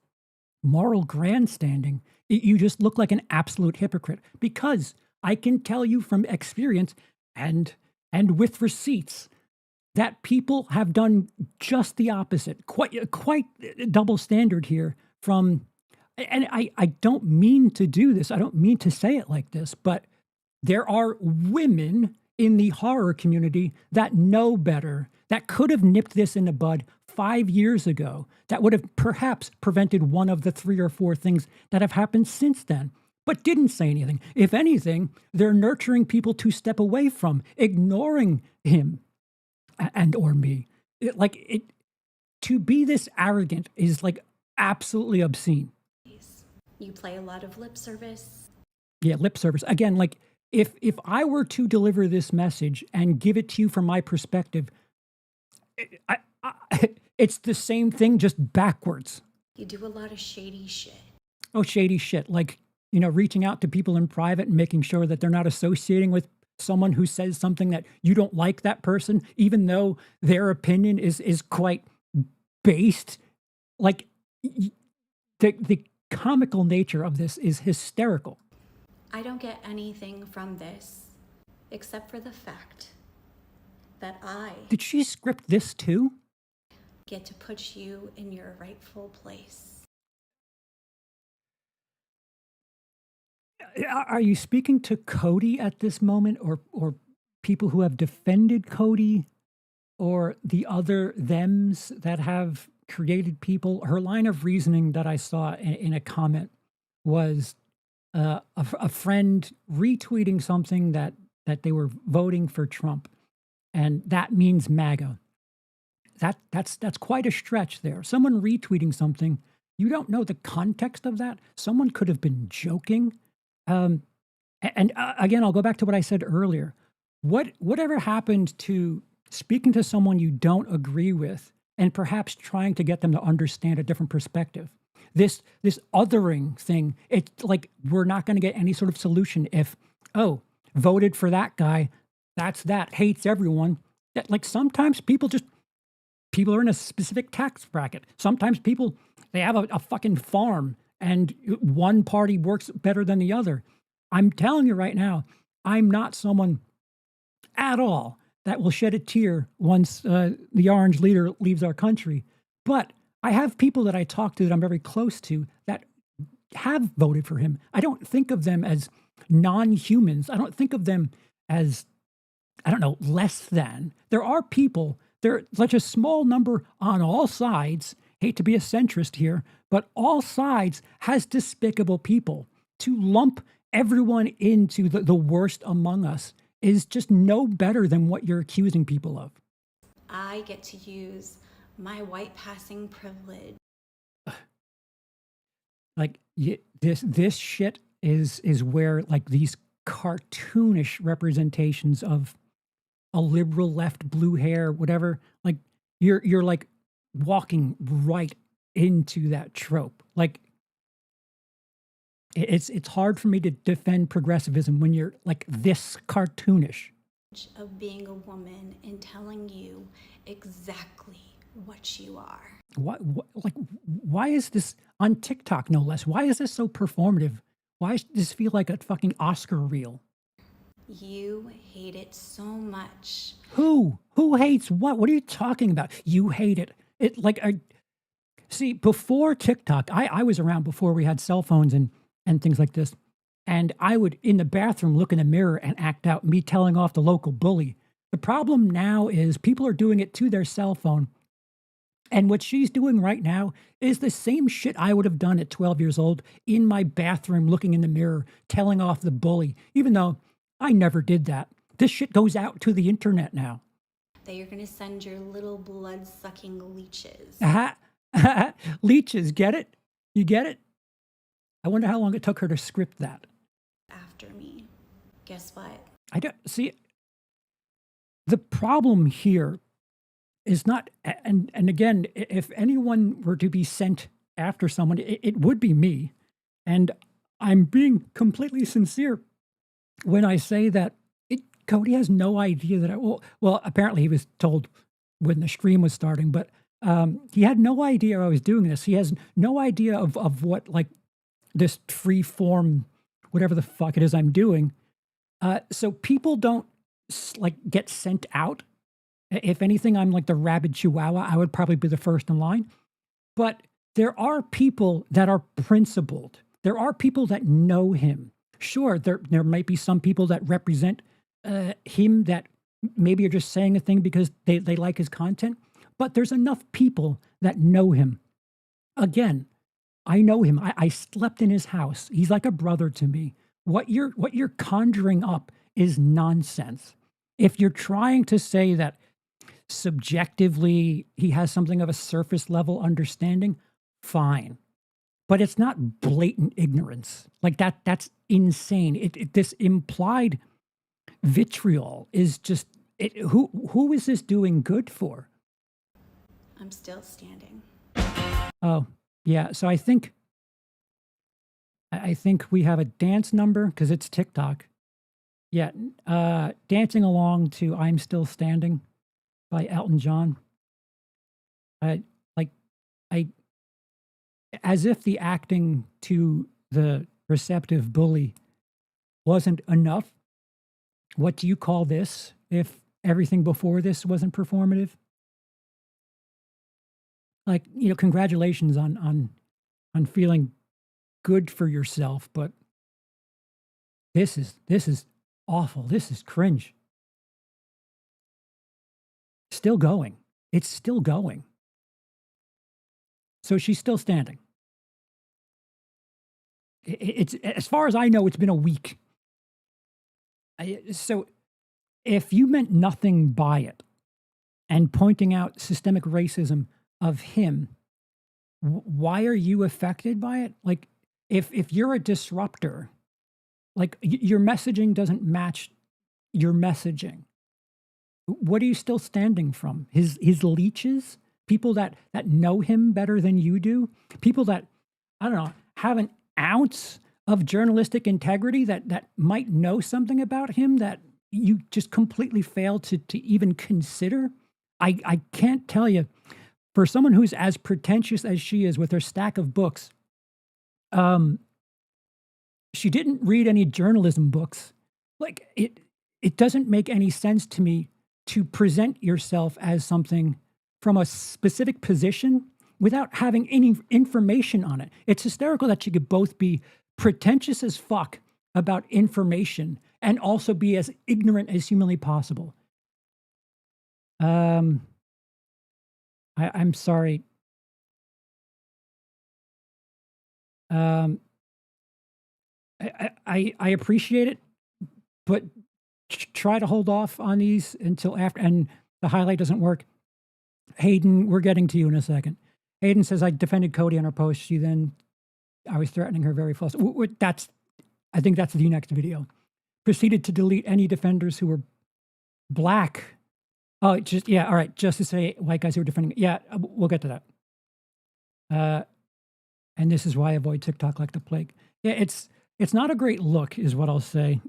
moral grandstanding, you just look like an absolute hypocrite, because I can tell you from experience and with receipts that people have done just the opposite. Quite double standard here from, and I don't mean to do this. I don't mean to say it like this, but there are women in the horror community that know better, that could have nipped this in the bud 5 years ago, that would have perhaps prevented one of the 3 or 4 things that have happened since then, but didn't say anything. If anything, they're nurturing people to step away from, ignoring him and or me. To be this arrogant is like absolutely obscene. You play a lot of lip service. Yeah, lip service. Again, like if I were to deliver this message and give it to you from my perspective, it's the same thing, just backwards. You do a lot of shady shit. Oh, shady shit. Like, reaching out to people in private and making sure that they're not associating with someone who says something that you don't like that person, even though their opinion is quite based. Like, the comical nature of this is hysterical. I don't get anything from this except for the fact that I Did she script this too? get to put you in your rightful place. Are you speaking to Cody at this moment, or people who have defended Cody, or the other thems that have created people? Her line of reasoning that I saw in a comment was a friend retweeting something that they were voting for Trump, and that means MAGA. That's quite a stretch there. Someone retweeting something, you don't know the context of that. Someone could have been joking. Again, I'll go back to what I said earlier. Whatever happened to speaking to someone you don't agree with and perhaps trying to get them to understand a different perspective? This othering thing, it's like we're not going to get any sort of solution if, voted for that guy, that hates everyone. That, like, sometimes people are in a specific tax bracket. Sometimes people, they have a fucking farm and one party works better than the other. I'm telling you right now, I'm not someone at all that will shed a tear once the orange leader leaves our country. But I have people that I talk to that I'm very close to that have voted for him. I don't think of them as non-humans. I don't think of them as, I don't know, less than. There are people, they're such a small number on all sides, hate to be a centrist here, but all sides has despicable people. To lump everyone into the worst among us is just no better than what you're accusing people of. I get to use my white passing privilege. Like, this shit is where, like, these cartoonish representations of a liberal left, blue hair, whatever, like you're like walking right into that trope. Like, it's hard for me to defend progressivism when you're like this cartoonish. Of being a woman and telling you exactly what you are. Why is this on TikTok, no less? Why is this so performative? Why does this feel like a fucking Oscar reel? You hate it so much. Who hates what? What are you talking about? You hate it. See, before TikTok, I was around before we had cell phones and things like this. And I would, in the bathroom, look in the mirror and act out me telling off the local bully. The problem now is people are doing it to their cell phone. And what she's doing right now is the same shit I would have done at 12 years old in my bathroom, looking in the mirror, telling off the bully, even though I never did that. This shit goes out to the internet now. that you're going to send your little blood-sucking leeches Aha. Leeches, get it? You get it? I wonder how long it took her to script that. after me. Guess what? I don't see. The problem here is not, and again, if anyone were to be sent after someone, it would be me. And I'm being completely sincere when I say that Cody has no idea that well, apparently he was told when the stream was starting, but he had no idea I was doing this. He has no idea of what, like, this free form, whatever the fuck it is I'm doing. So people don't like get sent out. If anything, I'm like the rabid chihuahua. I would probably be the first in line. But there are people that are principled. There are people that know him. Sure, there might be some people that represent him that maybe are just saying a thing because they like his content. But there's enough people that know him. Again, I know him. I slept in his house. He's like a brother to me. What you're conjuring up is nonsense. If you're trying to say that subjectively he has something of a surface level understanding, fine. But it's not blatant ignorance. Like that's insane. This implied vitriol is just who is this doing good for? I'm still standing. Oh, yeah. So I think we have a dance number because it's TikTok. Yeah, dancing along to "I'm Still Standing" by Elton John. As if the acting to the receptive bully wasn't enough. What do you call this if everything before this wasn't performative? Like, congratulations on feeling good for yourself, but this is awful. This is cringe. Still going. It's still going. So she's still standing. It's as far as I know, it's been a week. So if you meant nothing by it and pointing out systemic racism of him, why are you affected by it? Like, if you're a disruptor, like your messaging doesn't match your messaging, what are you still standing from? His leeches? People that know him better than you do? People that, I don't know, have an ounce of journalistic integrity that might know something about him that you just completely fail to even consider? I can't tell you. For someone who's as pretentious as she is with her stack of books, she didn't read any journalism books. Like, it doesn't make any sense to me to present yourself as something from a specific position without having any information on it. It's hysterical that you could both be pretentious as fuck about information and also be as ignorant as humanly possible. I'm sorry. I appreciate it, but try to hold off on these until after. And the highlight doesn't work. Hayden, we're getting to you in a second. Hayden says, I defended Cody on her post. I was threatening her very close. I think that's the next video. Proceeded to delete any defenders who were black. Oh, just, yeah, all right. Just to say white guys who were defending. Yeah, we'll get to that. And this is why I avoid TikTok like the plague. Yeah, it's not a great look, is what I'll say.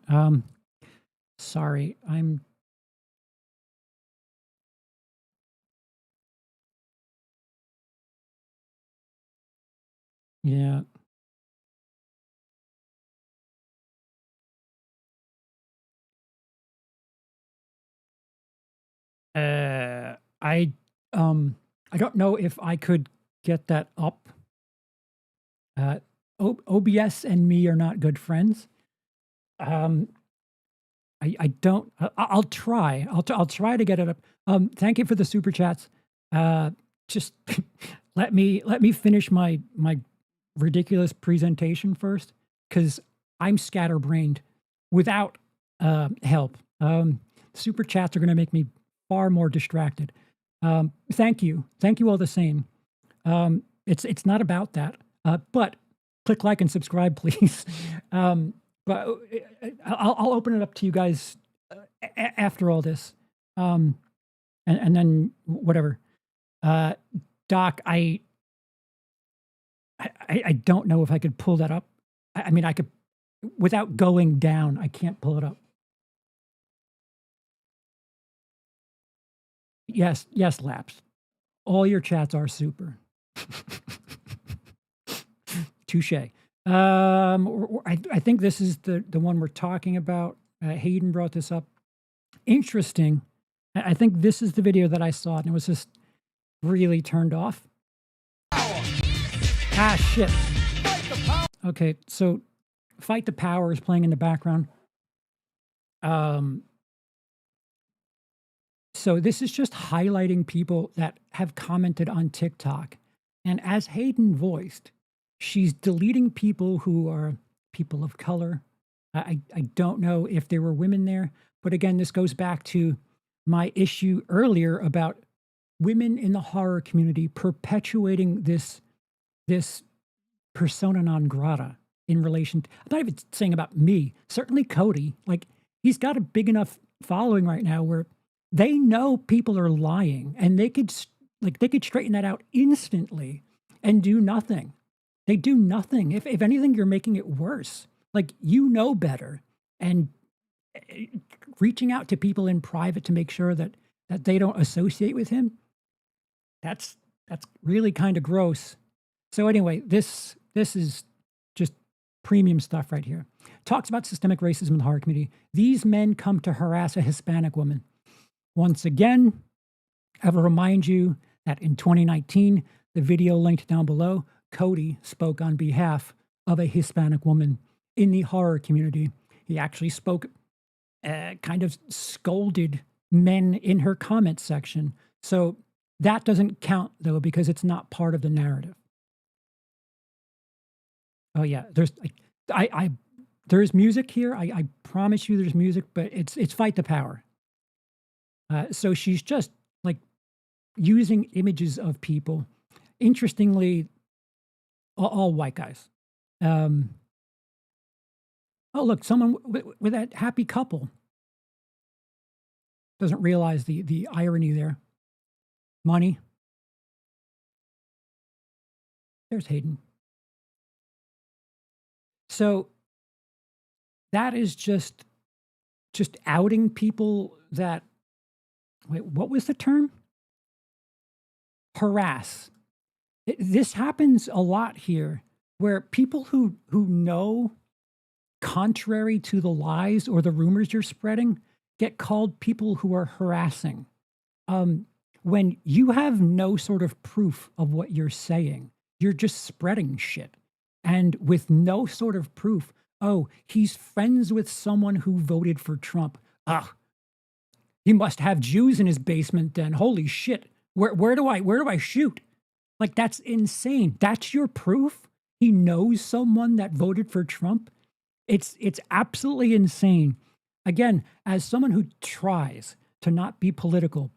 Sorry, yeah. I don't know if I could get that up. OBS and me are not good friends. I don't. I'll try. I'll try to get it up. Thank you for the super chats. Just let me finish my ridiculous presentation first, because I'm scatterbrained without help. Super chats are going to make me far more distracted. Thank you all the same. It's not about that, but click like and subscribe, please. But I'll open it up to you guys after all this, and then whatever. Doc, I don't know if I could pull that up. I mean, I could, without going down, I can't pull it up. Yes, Laps. All your chats are super. Touche. I think this is the one we're talking about. Hayden brought this up. Interesting. I think this is the video that I saw, and it was just really turned off. Ah, shit. Okay, so Fight the Power is playing in the background. So this is just highlighting people that have commented on TikTok. And as Hayden voiced, she's deleting people who are people of color. I don't know if there were women there, but again, this goes back to my issue earlier about women in the horror community perpetuating this persona non grata in relation to, I'm not even saying about me, certainly Cody. Like, he's got a big enough following right now where they know people are lying, and they could straighten that out instantly and do nothing. They do nothing. If anything, you're making it worse. Like, you know better. And reaching out to people in private to make sure that they don't associate with him, that's really kind of gross. So anyway, this is just premium stuff right here. Talks about systemic racism in the horror community. These men come to harass a Hispanic woman. Once again, I will remind you that in 2019, the video linked down below, Cody spoke on behalf of a Hispanic woman in the horror community. He actually spoke, kind of scolded men in her comment section. So that doesn't count, though, because it's not part of the narrative. Oh yeah, there's music here. I promise you, there's music, but it's Fight the Power. So she's just like using images of people. Interestingly, all white guys. Oh, look, someone with that happy couple doesn't realize the irony there. Money. There's Hayden. So that is just outing people that, wait, what was the term? Harass. This happens a lot here, where people who know contrary to the lies or the rumors you're spreading get called people who are harassing. When you have no sort of proof of what you're saying, you're just spreading shit. And with no sort of proof, oh, he's friends with someone who voted for Trump. He must have Jews in his basement then. Holy shit. Where do I shoot? Like, that's insane. That's your proof? He knows someone that voted for Trump? It's absolutely insane. Again, as someone who tries to not be political,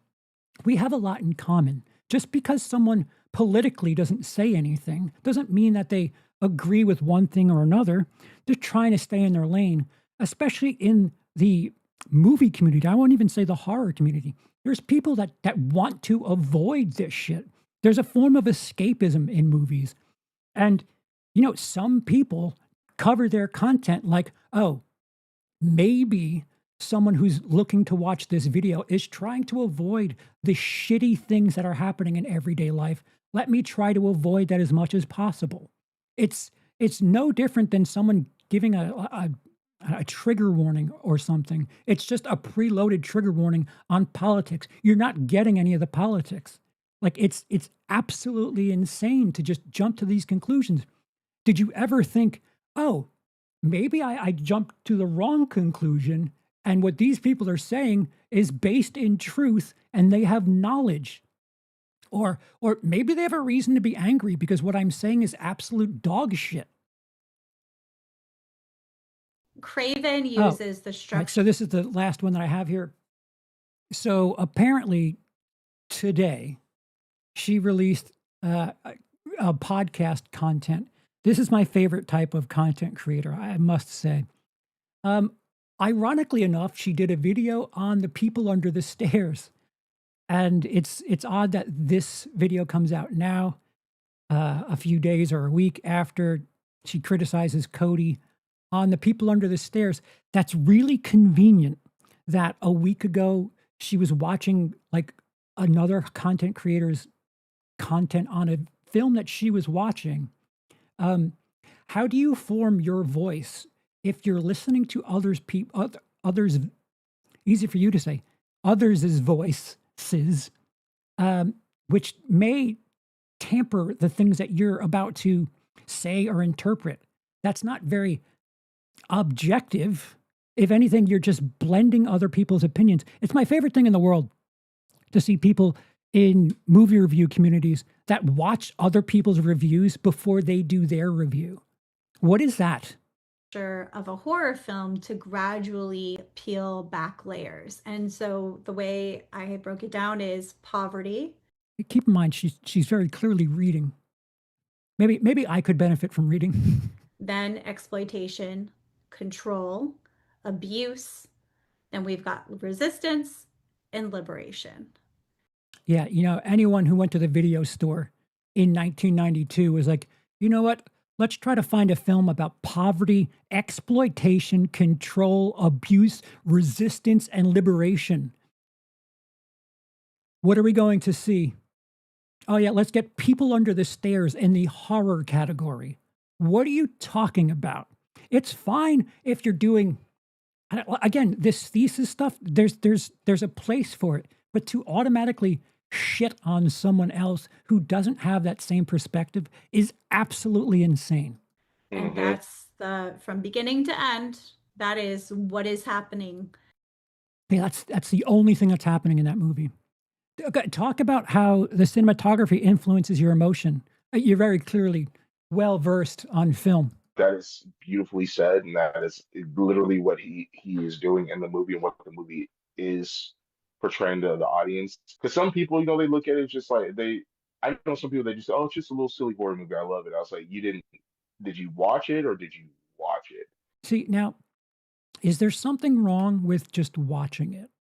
we have a lot in common. Just because someone politically doesn't say anything doesn't mean that they agree with one thing or another. They're trying to stay in their lane, especially in the movie community. I won't even say the horror community. There's people that want to avoid this shit. There's a form of escapism in movies. And, some people cover their content like, oh, maybe someone who's looking to watch this video is trying to avoid the shitty things that are happening in everyday life. Let me try to avoid that as much as possible. It's no different than someone giving a trigger warning or something. It's just a preloaded trigger warning on politics. You're not getting any of the politics. Like, it's absolutely insane to just jump to these conclusions. Did you ever think, oh, maybe I jumped to the wrong conclusion, and what these people are saying is based in truth and they have knowledge? Or maybe they have a reason to be angry because what I'm saying is absolute dog shit. Craven uses the structure. Right, so this is the last one that I have here. So apparently today she released a podcast content. This is my favorite type of content creator, I must say. Um, Ironically enough, she did a video on the people under the stairs, and it's odd that this video comes out now, a few days or a week after she criticizes Cody on the people under the stairs. That's really convenient that a week ago she was watching like another content creator's content on a film that she was watching. Um, how do you form your voice if you're listening to others, easy for you to say, others' voices, um, which may tamper the things that you're about to say or interpret? That's not very objective. If anything, you're just blending other people's opinions. It's my favorite thing in the world to see people in movie review communities that watch other people's reviews before they do their review. What is that? Of a horror film to gradually peel back layers. And so the way I broke it down is poverty, Keep in mind, she's very clearly reading. Maybe I could benefit from reading. then exploitation, control, abuse, then we've got resistance and liberation. Yeah, anyone who went to the video store in 1992 was like, you know what? Let's try to find a film about poverty, exploitation, control, abuse, resistance, and liberation. What are we going to see? Oh, yeah, let's get people under the stairs in the horror category. What are you talking about? It's fine if you're doing, again, this thesis stuff, there's a place for it, but to automatically shit on someone else who doesn't have that same perspective is absolutely insane. And that's from beginning to end, that is what is happening. Yeah, that's the only thing that's happening in that movie. Okay, talk about how the cinematography influences your emotion. You're very clearly well versed on film. That is beautifully said, and that is literally what he is doing in the movie and what the movie is portraying to the audience. Because some people, they look at it just like I know some people they just say, oh, it's just a little silly horror movie. I love it. I was like, did you watch it or did you watch it? See, now, is there something wrong with just watching it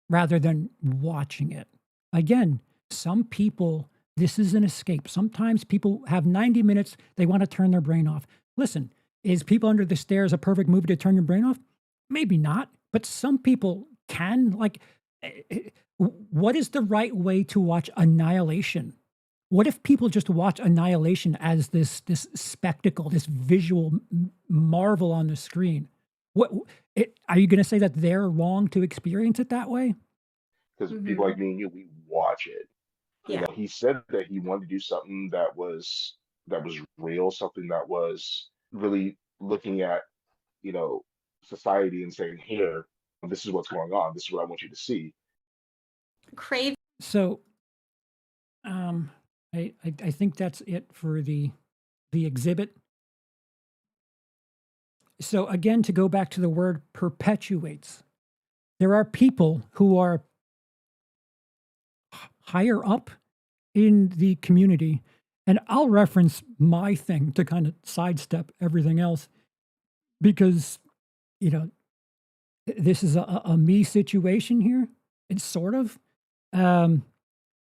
rather than watching it? Again, some people, this is an escape. Sometimes people have 90 minutes, they want to turn their brain off. Listen, is People Under the Stairs a perfect movie to turn your brain off? Maybe not, but some people can. What is the right way to watch Annihilation? What if people just watch Annihilation as this spectacle, this visual marvel on the screen? Are you going to say that they're wrong to experience it that way? Because people like me and you, we watch it. Yeah. He said that he wanted to do something that was real, something that was really looking at, society and saying, here, this is what's going on. This is what I want you to see. Crave. So, I think that's it for the exhibit. So again, to go back to the word perpetuates, there are people who are higher up in the community, and I'll reference my thing to kind of sidestep everything else because, this is a me situation here. It's sort of.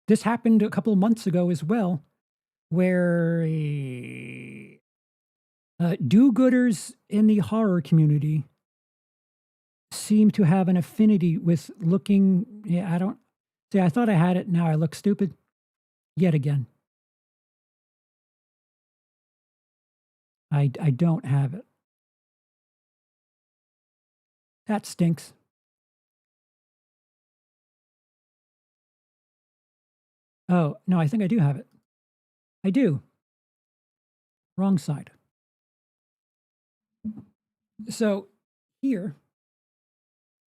This happened a couple of months ago as well, where do-gooders in the horror community seem to have an affinity with looking. Yeah, I thought I had it. Now I look stupid yet again. I don't have it. That stinks. Oh, no, I think I do have it. I do. Wrong side. So here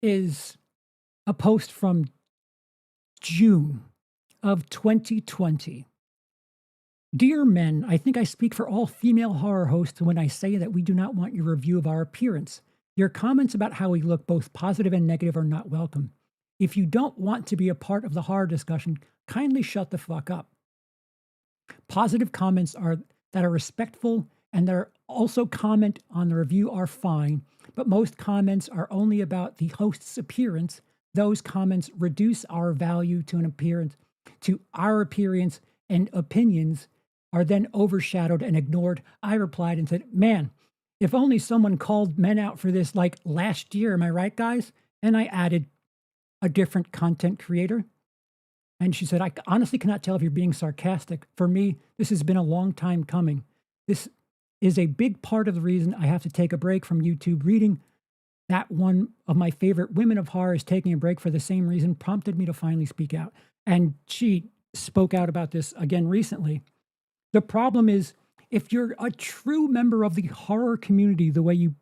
is a post from June of 2020. Dear men, I think I speak for all female horror hosts when I say that we do not want your review of our appearance. Your comments about how we look, both positive and negative, are not welcome. If you don't want to be a part of the horror discussion, kindly shut the fuck up. Positive comments that are respectful and that are also comment on the review are fine, but most comments are only about the host's appearance. Those comments reduce our value to our appearance, and opinions are then overshadowed and ignored. I replied and said, man, if only someone called men out for this like last year, am I right, guys? And I added a different content creator. And she said, I honestly cannot tell if you're being sarcastic. For me, this has been a long time coming. This is a big part of the reason I have to take a break from YouTube reading. That one of my favorite women of horror is taking a break for the same reason prompted me to finally speak out. And she spoke out about this again recently. The problem is, if you're a true member of the horror community, the way you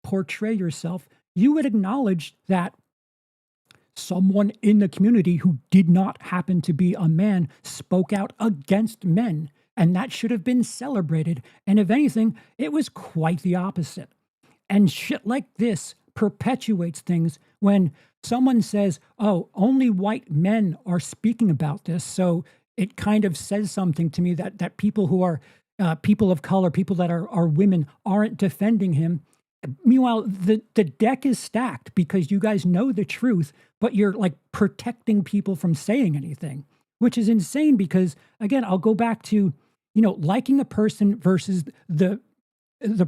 portray yourself, you would acknowledge that someone in the community who did not happen to be a man spoke out against men, and that should have been celebrated. And if anything, it was quite the opposite. And shit like this perpetuates things when someone says, oh, only white men are speaking about this. So it kind of says something to me that people who are people of color, people that are women, aren't defending him. Meanwhile, the deck is stacked because you guys know the truth, but you're like protecting people from saying anything, which is insane because, again, I'll go back to, liking a person versus the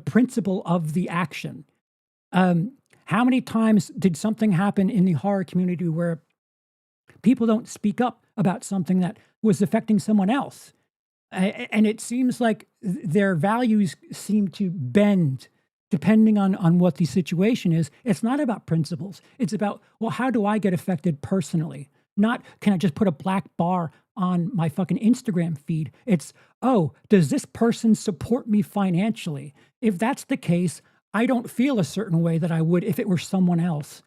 principle of the action. How many times did something happen in the horror community where people don't speak up about something that was affecting someone else? And it seems like their values seem to bend depending on what the situation is. It's not about principles. It's about, well, how do I get affected personally? Not, can I just put a black bar on my fucking Instagram feed? It's, oh, does this person support me financially? If that's the case, I don't feel a certain way that I would if it were someone else.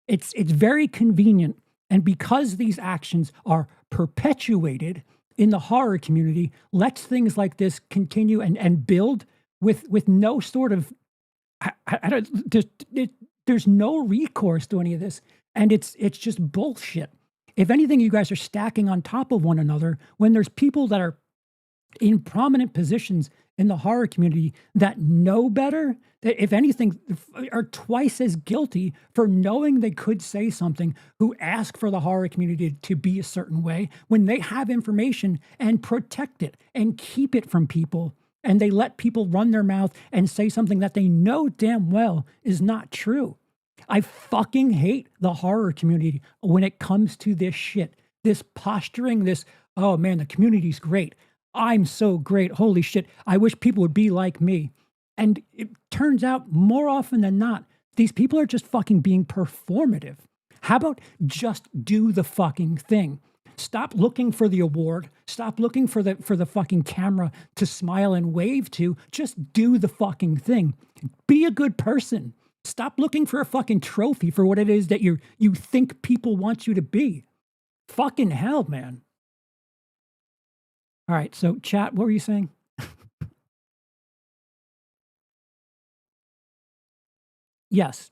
It's very convenient. And because these actions are perpetuated in the horror community, lets things like this continue and build with no sort of, there's no recourse to any of this. And it's just bullshit. If anything, you guys are stacking on top of one another when there's people that are in prominent positions in the horror community that know better, that if anything, are twice as guilty for knowing they could say something, who ask for the horror community to be a certain way when they have information and protect it and keep it from people. And they let people run their mouth and say something that they know damn well is not true. I fucking hate the horror community when it comes to this shit. This posturing, this, oh man, the community's great. I'm so great. Holy shit. I wish people would be like me. And it turns out more often than not, these people are just fucking being performative. How about just do the fucking thing? Stop looking for the award. Stop looking for the fucking camera to smile and wave to. Just do the fucking thing. Be a good person. Stop looking for a fucking trophy for what it is that you think people want you to be. Fucking hell, man. All right, so chat, what were you saying? Yes.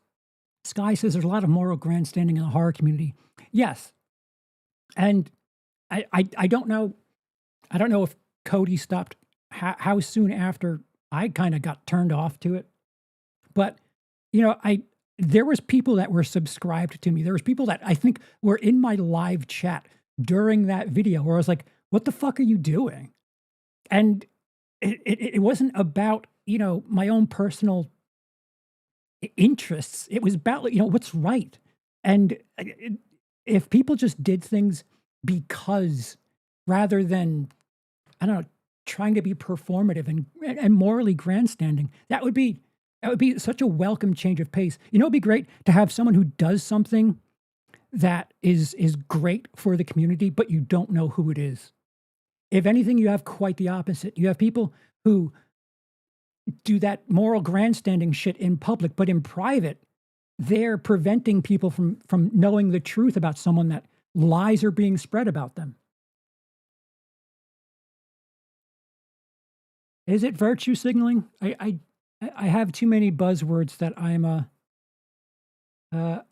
Sky says there's a lot of moral grandstanding in the horror community. Yes. And I don't know. I don't know if Cody stopped how soon after I kind of got turned off to it. But, there was people that were subscribed to me. There was people that I think were in my live chat during that video where I was like, what the fuck are you doing? And it wasn't about, my own personal interests. It was about, what's right. And if people just did things because rather than, I don't know, trying to be performative and morally grandstanding, that would be such a welcome change of pace. It'd be great to have someone who does something that is great for the community, but you don't know who it is. If anything, you have quite the opposite. You have people who do that moral grandstanding shit in public, but in private, they're preventing people from knowing the truth about someone, that lies are being spread about them. Is it virtue signaling? I have too many buzzwords that I'm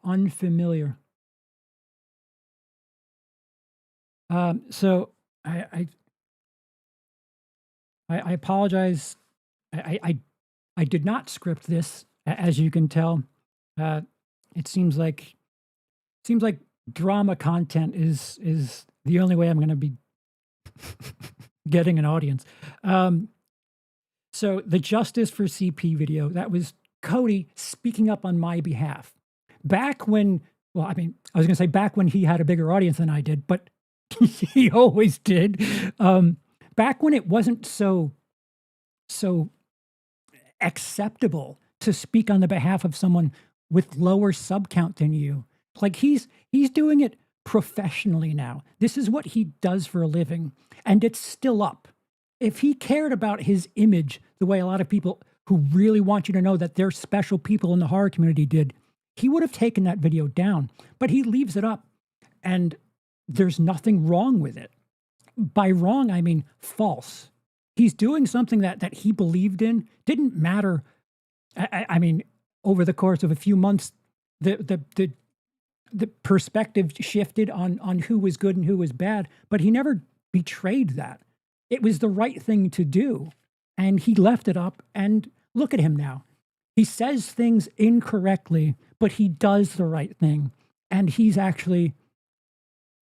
unfamiliar. So I, I apologize. I did not script this, as you can tell. Uh, it seems like drama content is the only way I'm going to be getting an audience. Um, so the Justice for CP video, that was Cody speaking up on my behalf. Back when, well, I mean, I was going to say back when he had a bigger audience than I did, but he always did. Back when it wasn't so acceptable to speak on the behalf of someone with lower sub count than you. Like he's doing it professionally now. This is what he does for a living, and it's still up. If he cared about his image the way a lot of people who really want you to know that they're special people in the horror community did, he would have taken that video down. But he leaves it up, and there's nothing wrong with it. By wrong, I mean false. He's doing something that he believed in. Didn't matter. I mean, over the course of a few months, the perspective shifted on who was good and who was bad, but he never betrayed that. It was the right thing to do, and he left it up, and look at him now. He says things incorrectly, but he does the right thing, and he's actually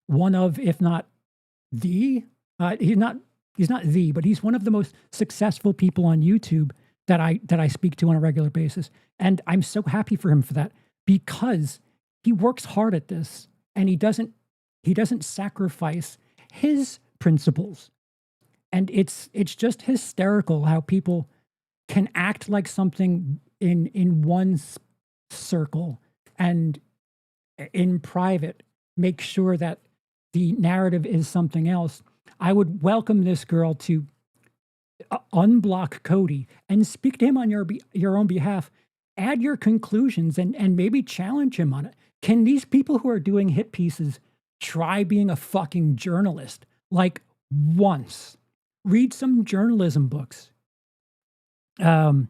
one of, if not the, he's not the, but he's one of the most successful people on YouTube that I speak to on a regular basis. And I'm so happy for him for that, because he works hard at this, and he doesn't sacrifice his principles. And it's just hysterical how people can act like something in one circle, and in private make sure that the narrative is something else. I would welcome this girl to unblock Cody and speak to him on your own behalf. Add your conclusions and maybe challenge him on it. Can these people who are doing hit pieces try being a fucking journalist? Like once. Read some journalism books. Yeah,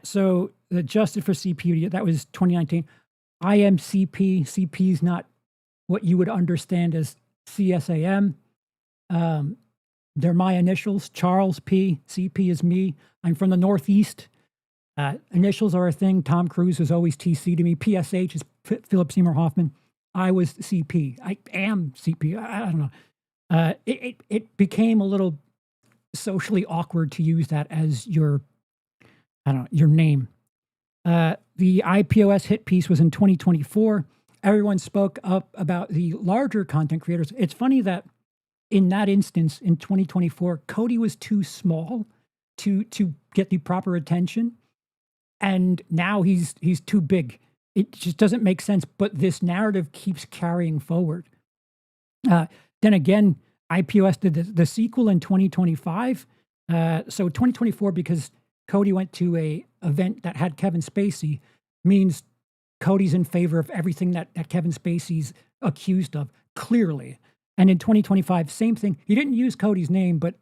so the Justice for CP, that was 2019. I am CP. CP is not what you would understand as CSAM. They're my initials, Charles P. CP is me. I'm from the Northeast. Initials are a thing. Tom Cruise was always TC to me. PSH is Philip Seymour Hoffman. I was CP. I am CP. I don't know. It became a little socially awkward to use that as your name. The IPOS hit piece was in 2024. Everyone spoke up about the larger content creators. It's funny that in that instance, in 2024, Cody was too small to get the proper attention, and now he's too big. It just doesn't make sense. But this narrative keeps carrying forward. Then again, IPOS did the sequel in 2025. So 2024, because Cody went to a event that had Kevin Spacey, means Cody's in favor of everything that Kevin Spacey's accused of, clearly. And in 2025, same thing. He didn't use Cody's name, but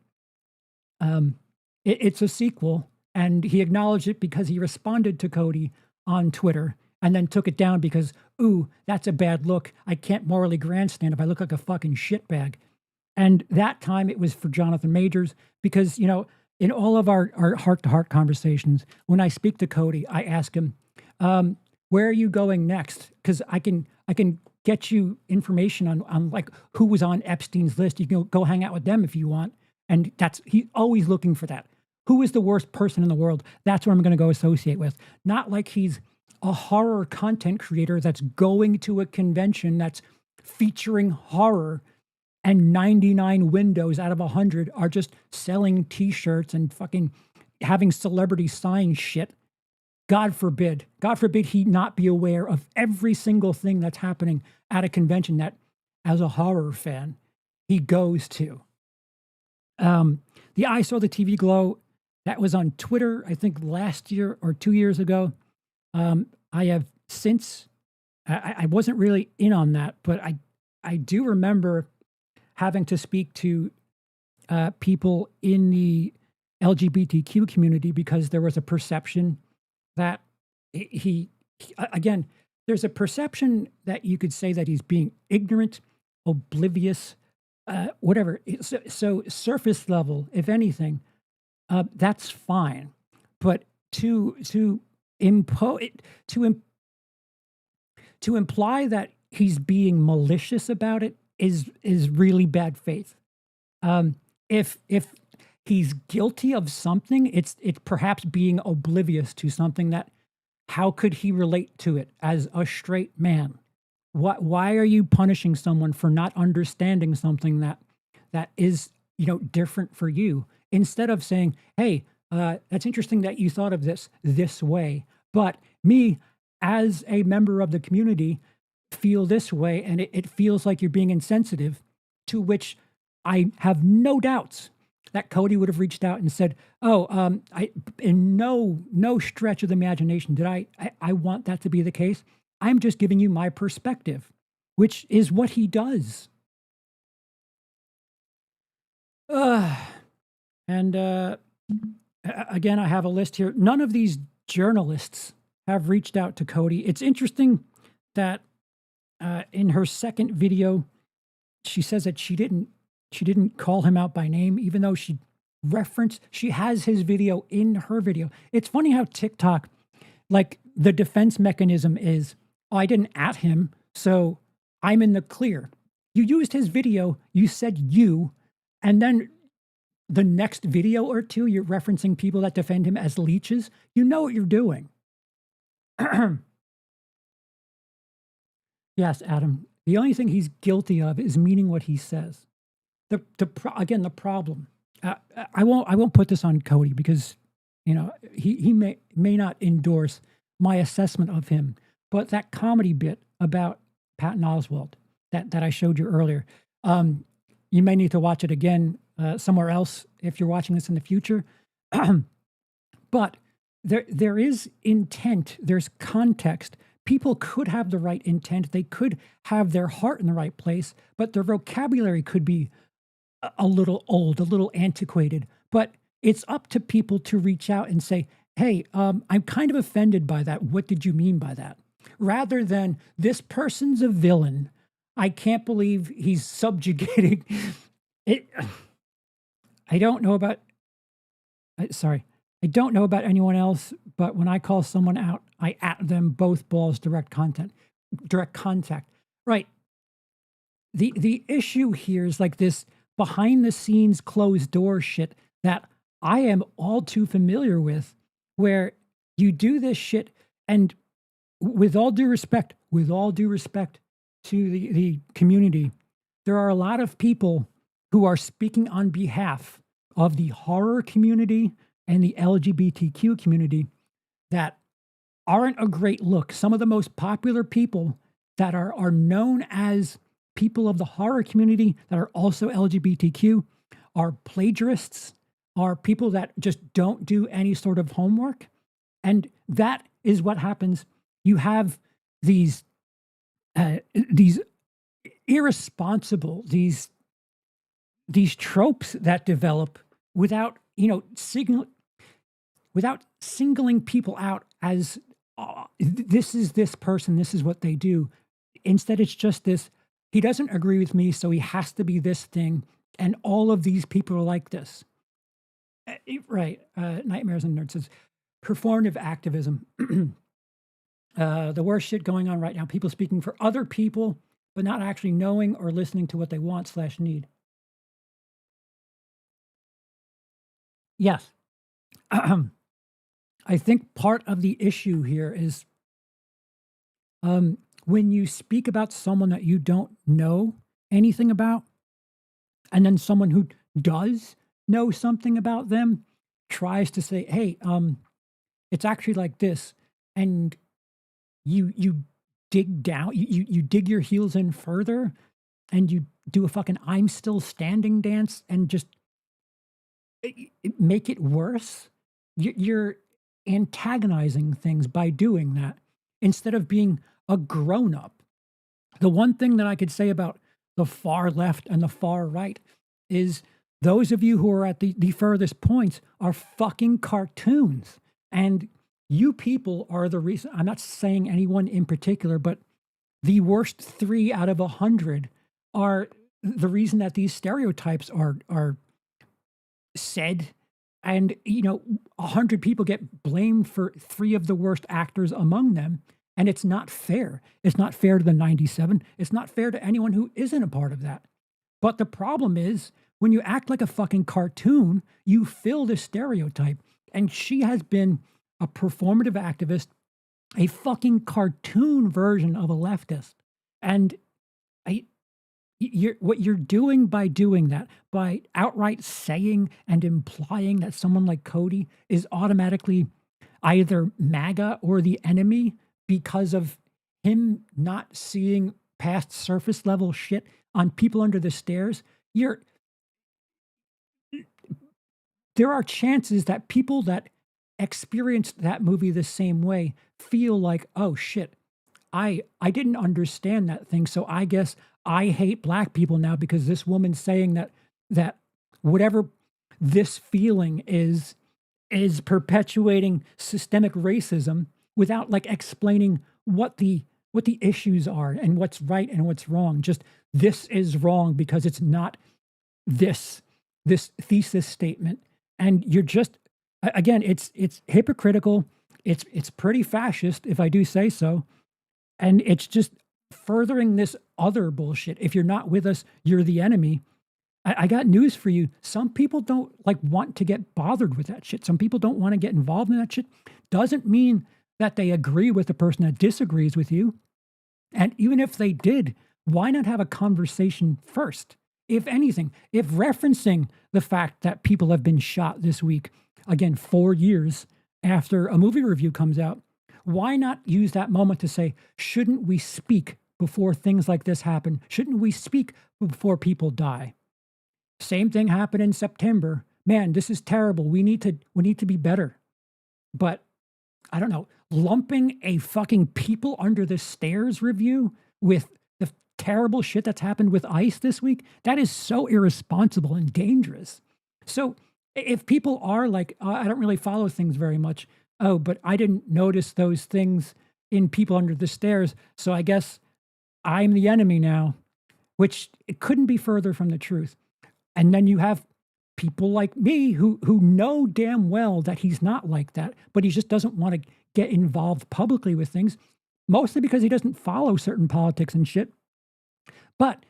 it's a sequel. And he acknowledged it because he responded to Cody on Twitter and then took it down because, ooh, that's a bad look. I can't morally grandstand if I look like a fucking shitbag. And that time it was for Jonathan Majors because, you know, in all of our heart-to-heart conversations, when I speak to Cody, I ask him, where are you going next? Because I can get you information on like who was on Epstein's list. You can go hang out with them if you want. And he's always looking for that. Who is the worst person in the world? That's what I'm going to go associate with. Not like he's a horror content creator that's going to a convention that's featuring horror and 99 windows out of 100 are just selling t-shirts and fucking having celebrities sign shit. God forbid he not be aware of every single thing that's happening at a convention that, as a horror fan, he goes to. The I Saw the TV Glow, that was on Twitter, I think last year or 2 years ago. I have since, I wasn't really in on that, but I do remember having to speak to people in the LGBTQ community because there was a perception that he again, there's a perception that you could say that he's being ignorant oblivious, whatever. So surface level, if anything, that's fine. But to impose to imply that he's being malicious about it is really bad faith. If he's guilty of something, it's perhaps being oblivious to something that, how could he relate to it as a straight man? Why are you punishing someone for not understanding something that is, different for you? Instead of saying, hey, that's interesting that you thought of this way, but me as a member of the community feel this way, and it feels like you're being insensitive, to which I have no doubts that Cody would have reached out and said, "Oh, I in no stretch of the imagination did I want that to be the case. I'm just giving you my perspective," which is what he does. And again, I have a list here. None of these journalists have reached out to Cody. It's interesting that in her second video, she says that she didn't call him out by name, even though she has his video in her video. It's funny how TikTok, like, the defense mechanism is, oh, I didn't at him, so I'm in the clear. You used his video, you said you, and then the next video or two, you're referencing people that defend him as leeches. You know what you're doing. Yes, Adam. The only thing he's guilty of is meaning what he says. Again, the problem. I won't put this on Cody because he may not endorse my assessment of him. But that comedy bit about Patton Oswalt that I showed you earlier, you may need to watch it again somewhere else if you're watching this in the future. But there is intent. There's context. People could have the right intent. They could have their heart in the right place, but their vocabulary could be a little old, a little antiquated. But it's up to people to reach out and say, hey, I'm kind of offended by that. What did you mean by that? Rather than, this person's a villain. I can't believe he's subjugating it. I don't know about anyone else, but when I call someone out, I at them both balls, direct contact. Right. The issue here is like this behind the scenes closed door shit that I am all too familiar with, where you do this shit, and with all due respect to the community, there are a lot of people who are speaking on behalf of the horror community and the LGBTQ community that aren't a great look. Some of the most popular people that are known as people of the horror community that are also LGBTQ are plagiarists, are people that just don't do any sort of homework. And that is what happens. You have these irresponsible, these tropes that develop without singling people out as this is this person, this is what they do. Instead, it's just this, he doesn't agree with me, so he has to be this thing, and all of these people are like this. Right. Nightmares and Nerds says, performative activism. The worst shit going on right now. People speaking for other people, but not actually knowing or listening to what they want/need. Yes. I think part of the issue here is when you speak about someone that you don't know anything about, and then someone who does know something about them tries to say, hey, it's actually like this, and you dig down, you dig your heels in further, and you do a fucking I'm still standing dance and just make it worse. You're antagonizing things by doing that instead of being a grown-up. The one thing that I could say about the far left and the far right is those of you who are at the furthest points are fucking cartoons. And you people are the reason. I'm not saying anyone in particular, but the worst 3 out of 100 are the reason that these stereotypes are said. And, 100 people get blamed for 3 of the worst actors among them. And it's not fair. It's not fair to the 97. It's not fair to anyone who isn't a part of that. But the problem is, when you act like a fucking cartoon, you fill the stereotype. And she has been a performative activist, a fucking cartoon version of a leftist. And what you're doing by doing that, by outright saying and implying that someone like Cody is automatically either MAGA or the enemy because of him not seeing past surface level shit on people under the stairs, there are chances that people that experienced that movie the same way feel like, oh shit, I didn't understand that thing, so I guess I hate black people now because this woman's saying that whatever this feeling is perpetuating systemic racism without like explaining what the issues are and what's right and what's wrong. Just this is wrong because it's not this thesis statement. And you're just, again, it's hypocritical. It's pretty fascist, if I do say so. And it's just furthering this other bullshit. If you're not with us, you're the enemy. I got news for you. Some people don't want to get bothered with that shit. Some people don't want to get involved in that shit. Doesn't mean that they agree with the person that disagrees with you. And even if they did, why not have a conversation first? If anything, if referencing the fact that people have been shot this week, again, 4 years after a movie review comes out, why not use that moment to say, shouldn't we speak before things like this happen? Shouldn't we speak before people die? Same thing happened in September. Man, this is terrible. We need to be better. But I don't know, lumping a fucking people under the stairs review with the terrible shit that's happened with ICE this week, that is so irresponsible and dangerous. So if people are like, I don't really follow things very much. Oh, but I didn't notice those things in people under the stairs, so I guess I'm the enemy now, which it couldn't be further from the truth. And then you have people like me who know damn well that he's not like that, but he just doesn't want to get involved publicly with things, mostly because he doesn't follow certain politics and shit. But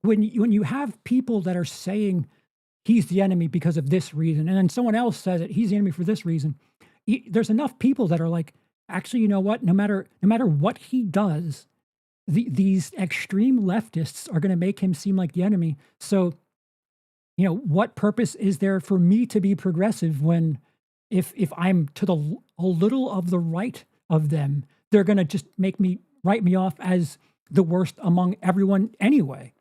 when you have people that are saying he's the enemy because of this reason, and then someone else says that he's the enemy for this reason, there's enough people that are like, actually, you know what? No matter what he does, these extreme leftists are going to make him seem like the enemy. So, what purpose is there for me to be progressive when if I'm to a little of the right of them, they're going to just write me off as the worst among everyone anyway.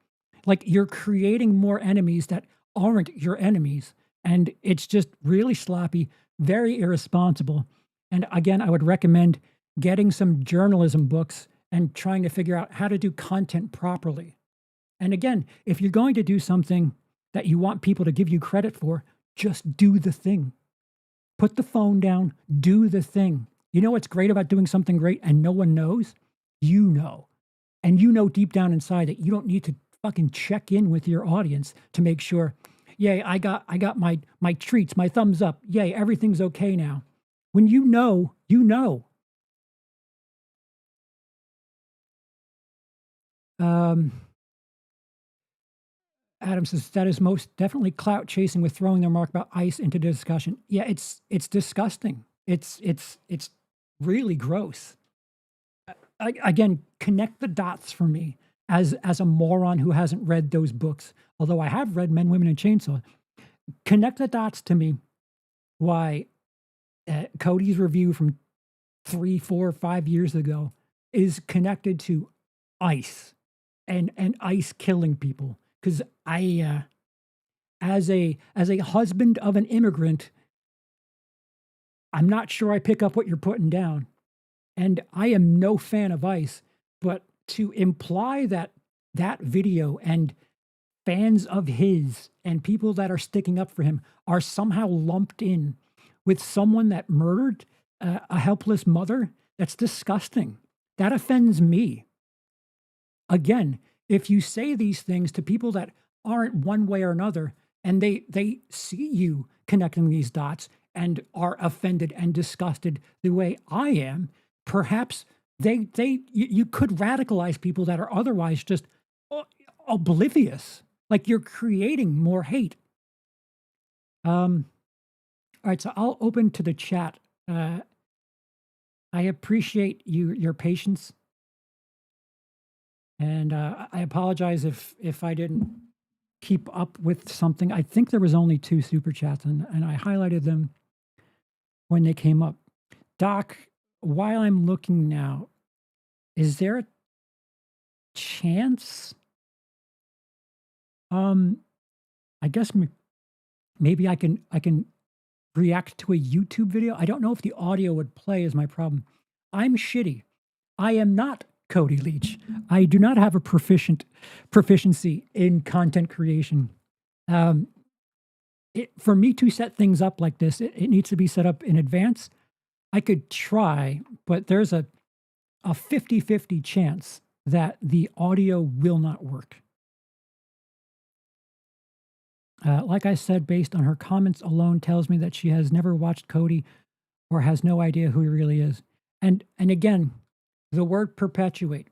Like, you're creating more enemies that aren't your enemies. And it's just really sloppy, very irresponsible. And again, I would recommend getting some journalism books and trying to figure out how to do content properly. And again, if you're going to do something that you want people to give you credit for, just do the thing. Put the phone down, do the thing. You know what's great about doing something great and no one knows? You know. And you know deep down inside that you don't need to fucking check in with your audience to make sure, yay, I got my treats, my thumbs up. Yay, everything's okay now. When you know, you know. Adam says that is most definitely clout chasing with throwing their mark about ICE into discussion. Yeah, it's disgusting. It's really gross. Again, connect the dots for me as a moron who hasn't read those books. Although I have read Men, Women, and Chainsaw. Connect the dots to me why Cody's review from 3, 4, 5 years ago is connected to ICE and ICE killing people. Because I, as a husband of an immigrant, I'm not sure I pick up what you're putting down. And I am no fan of ICE, but to imply that video and fans of his and people that are sticking up for him are somehow lumped in with someone that murdered a helpless mother, that's disgusting. That offends me. Again, if you say these things to people that aren't one way or another, and they see you connecting these dots and are offended and disgusted the way I am, perhaps you could radicalize people that are otherwise just oblivious. Like you're creating more hate. All right, so I'll open to the chat. I appreciate your patience, and I apologize if I didn't keep up with something. I think there was only 2 super chats, and I highlighted them when they came up. Doc, while I'm looking now, is there a chance? I guess maybe I can react to a YouTube video. I don't know if the audio would play is my problem. I'm shitty. I am not Cody Leach. I do not have a proficiency in content creation. For me to set things up like this, it needs to be set up in advance. I could try, but there's a 50-50 chance that the audio will not work. Like I said, based on her comments alone tells me that she has never watched Cody or has no idea who he really is. And again, the word perpetuate.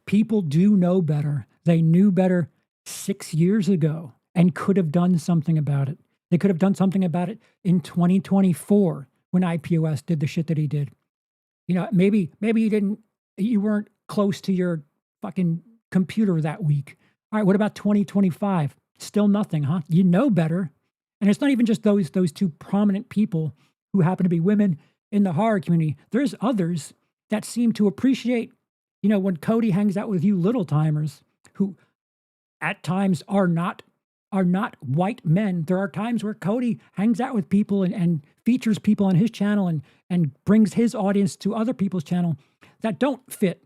People do know better. They knew better 6 years ago and could have done something about it. They could have done something about it in 2024 when IPOS did the shit that he did. You know, maybe you weren't close to your fucking computer that week. All right, what about 2025? Still nothing, huh? You know better. And it's not even just those 2 prominent people who happen to be women in the horror community. There's others that seem to appreciate, you know, when Cody hangs out with you little timers who at times are not white men. There are times where Cody hangs out with people and features people on his channel and brings his audience to other people's channel that don't fit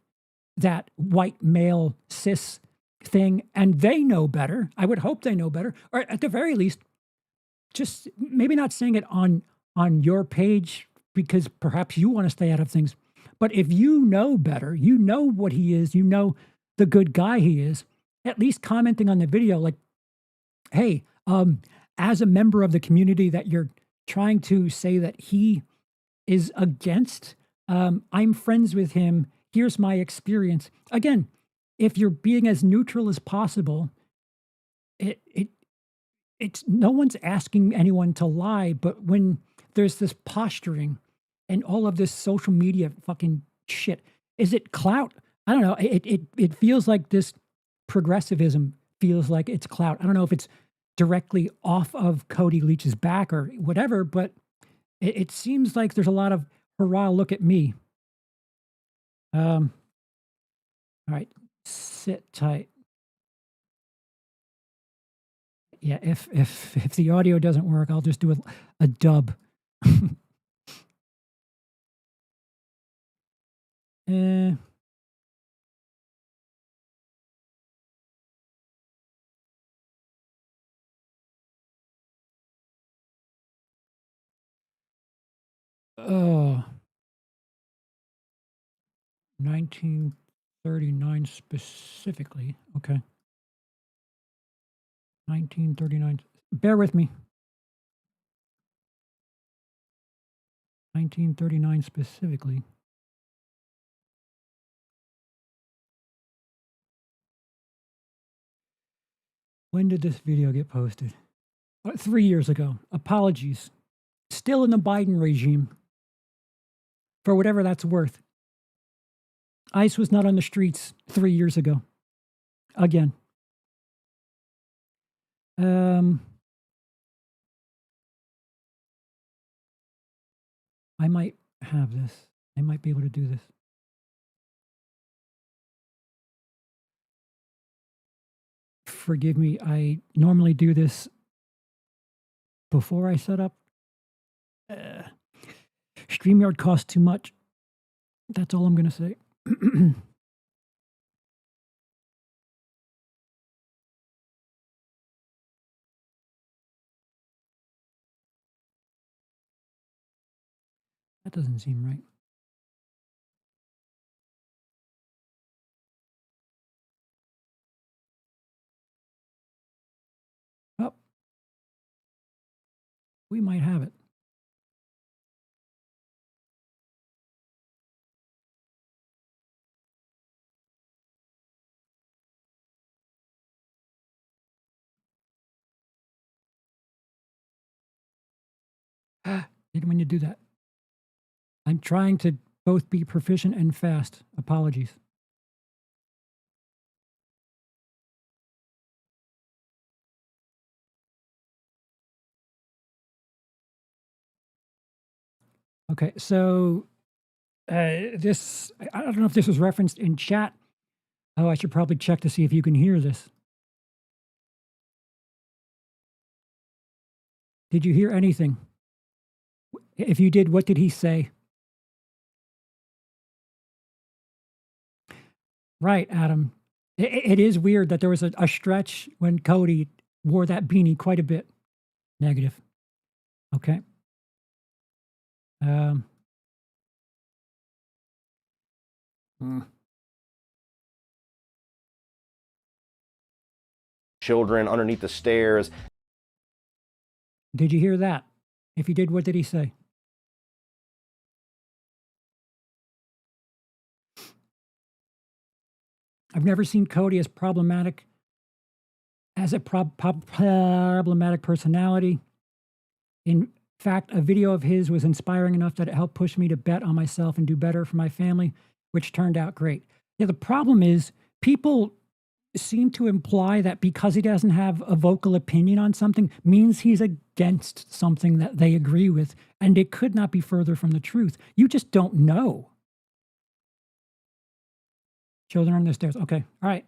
that white male cis thing, and they know better. I would hope they know better, or at the very least, just maybe not saying it on your page because perhaps you want to stay out of things. But if you know better, you know what he is, you know the good guy he is, at least commenting on the video like, hey, as a member of the community that you're trying to say that he is against, I'm friends with him. Here's my experience. Again, if you're being as neutral as possible, it's no one's asking anyone to lie, but when there's this posturing and all of this social media fucking shit, is it clout? I don't know. It feels like this progressivism feels like it's clout. I don't know if it's directly off of Cody Leach's back or whatever, but it seems like there's a lot of hurrah, look at me. All right, sit tight. Yeah, if the audio doesn't work, I'll just do a dub. eh. Oh, 1939 specifically. Okay. 1939. Bear with me. 1939 specifically. When did this video get posted? 3 years ago. Apologies. Still in the Biden regime. For whatever that's worth. ICE was not on the streets 3 years ago. Again. I might have this. I might be able to do this. Forgive me. I normally do this before I set up. StreamYard costs too much. That's all I'm going to say. That doesn't seem right. We might have it. Didn't mean to do that. I'm trying to both be proficient and fast. Apologies. Okay, so this, I don't know if this was referenced in chat. Oh, I should probably check to see if you can hear this. Did you hear anything? If you did, what did he say? Right, Adam. It is weird that there was a stretch when Cody wore that beanie quite a bit. Negative. Okay. Hmm. Children underneath the stairs. Did you hear that? If you did, what did he say? I've never seen Cody as problematic, as a problematic personality. In fact, a video of his was inspiring enough that it helped push me to bet on myself and do better for my family, which turned out great. Yeah, the problem is people seem to imply that because he doesn't have a vocal opinion on something means he's against something that they agree with, and it could not be further from the truth. You just don't know. Children on the stairs. Okay. All right.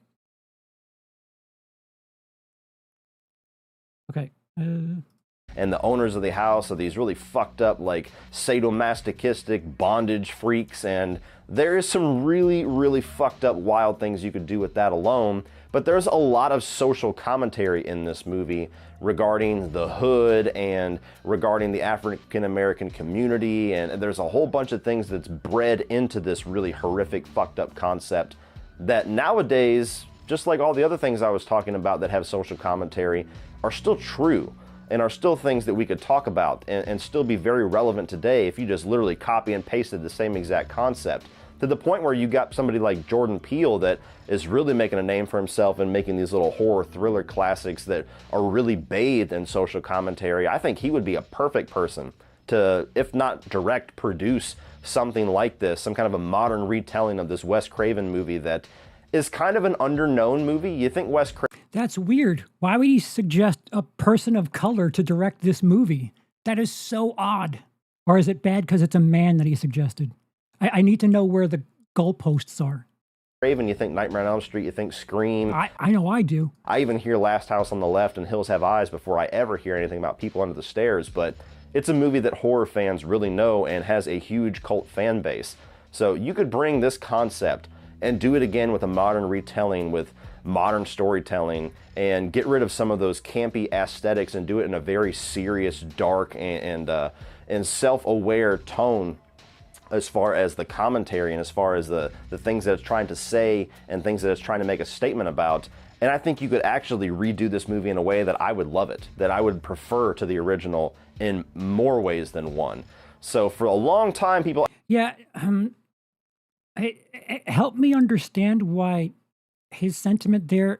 Okay. And the owners of the house are these really fucked up, like, sadomasochistic bondage freaks, and there is some really, really fucked up wild things you could do with that alone, but there's a lot of social commentary in this movie regarding the hood and regarding the African American community, and there's a whole bunch of things that's bred into this really horrific, fucked up concept that nowadays, just like all the other things I was talking about that have social commentary, are still true. And are still things that we could talk about and still be very relevant today if you just literally copy and pasted the same exact concept. To the point where you got somebody like Jordan Peele that is really making a name for himself and making these little horror thriller classics that are really bathed in social commentary. I think he would be a perfect person to, if not direct, produce something like this, some kind of a modern retelling of this Wes Craven movie that is kind of an underknown movie. You think Wes Craven... That's weird. Why would he suggest a person of color to direct this movie? That is so odd. Or is it bad because it's a man that he suggested? I need to know where the goalposts are. Craven, you think Nightmare on Elm Street, you think Scream. I know I do. I even hear Last House on the Left and Hills Have Eyes before I ever hear anything about People Under the Stairs, but it's a movie that horror fans really know and has a huge cult fan base. So you could bring this concept and do it again with a modern retelling, with modern storytelling, and get rid of some of those campy aesthetics and do it in a very serious, dark, and self-aware tone as far as the commentary and as far as the things that it's trying to say and things that it's trying to make a statement about. And I think you could actually redo this movie in a way that I would love it, that I would prefer to the original in more ways than one. So for a long time, people... Yeah, help me understand why his sentiment there,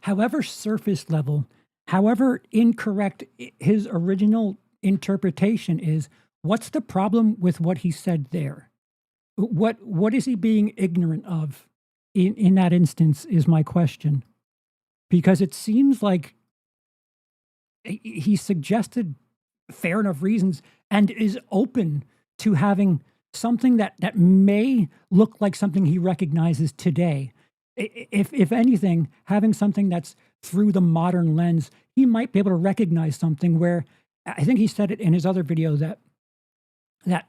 however surface level, however incorrect his original interpretation is, what's the problem with what he said there? What is he being ignorant of in that instance is my question. Because it seems like he suggested fair enough reasons and is open to having something that may look like something he recognizes today. If anything, having something that's through the modern lens, he might be able to recognize something where, I think he said it in his other video that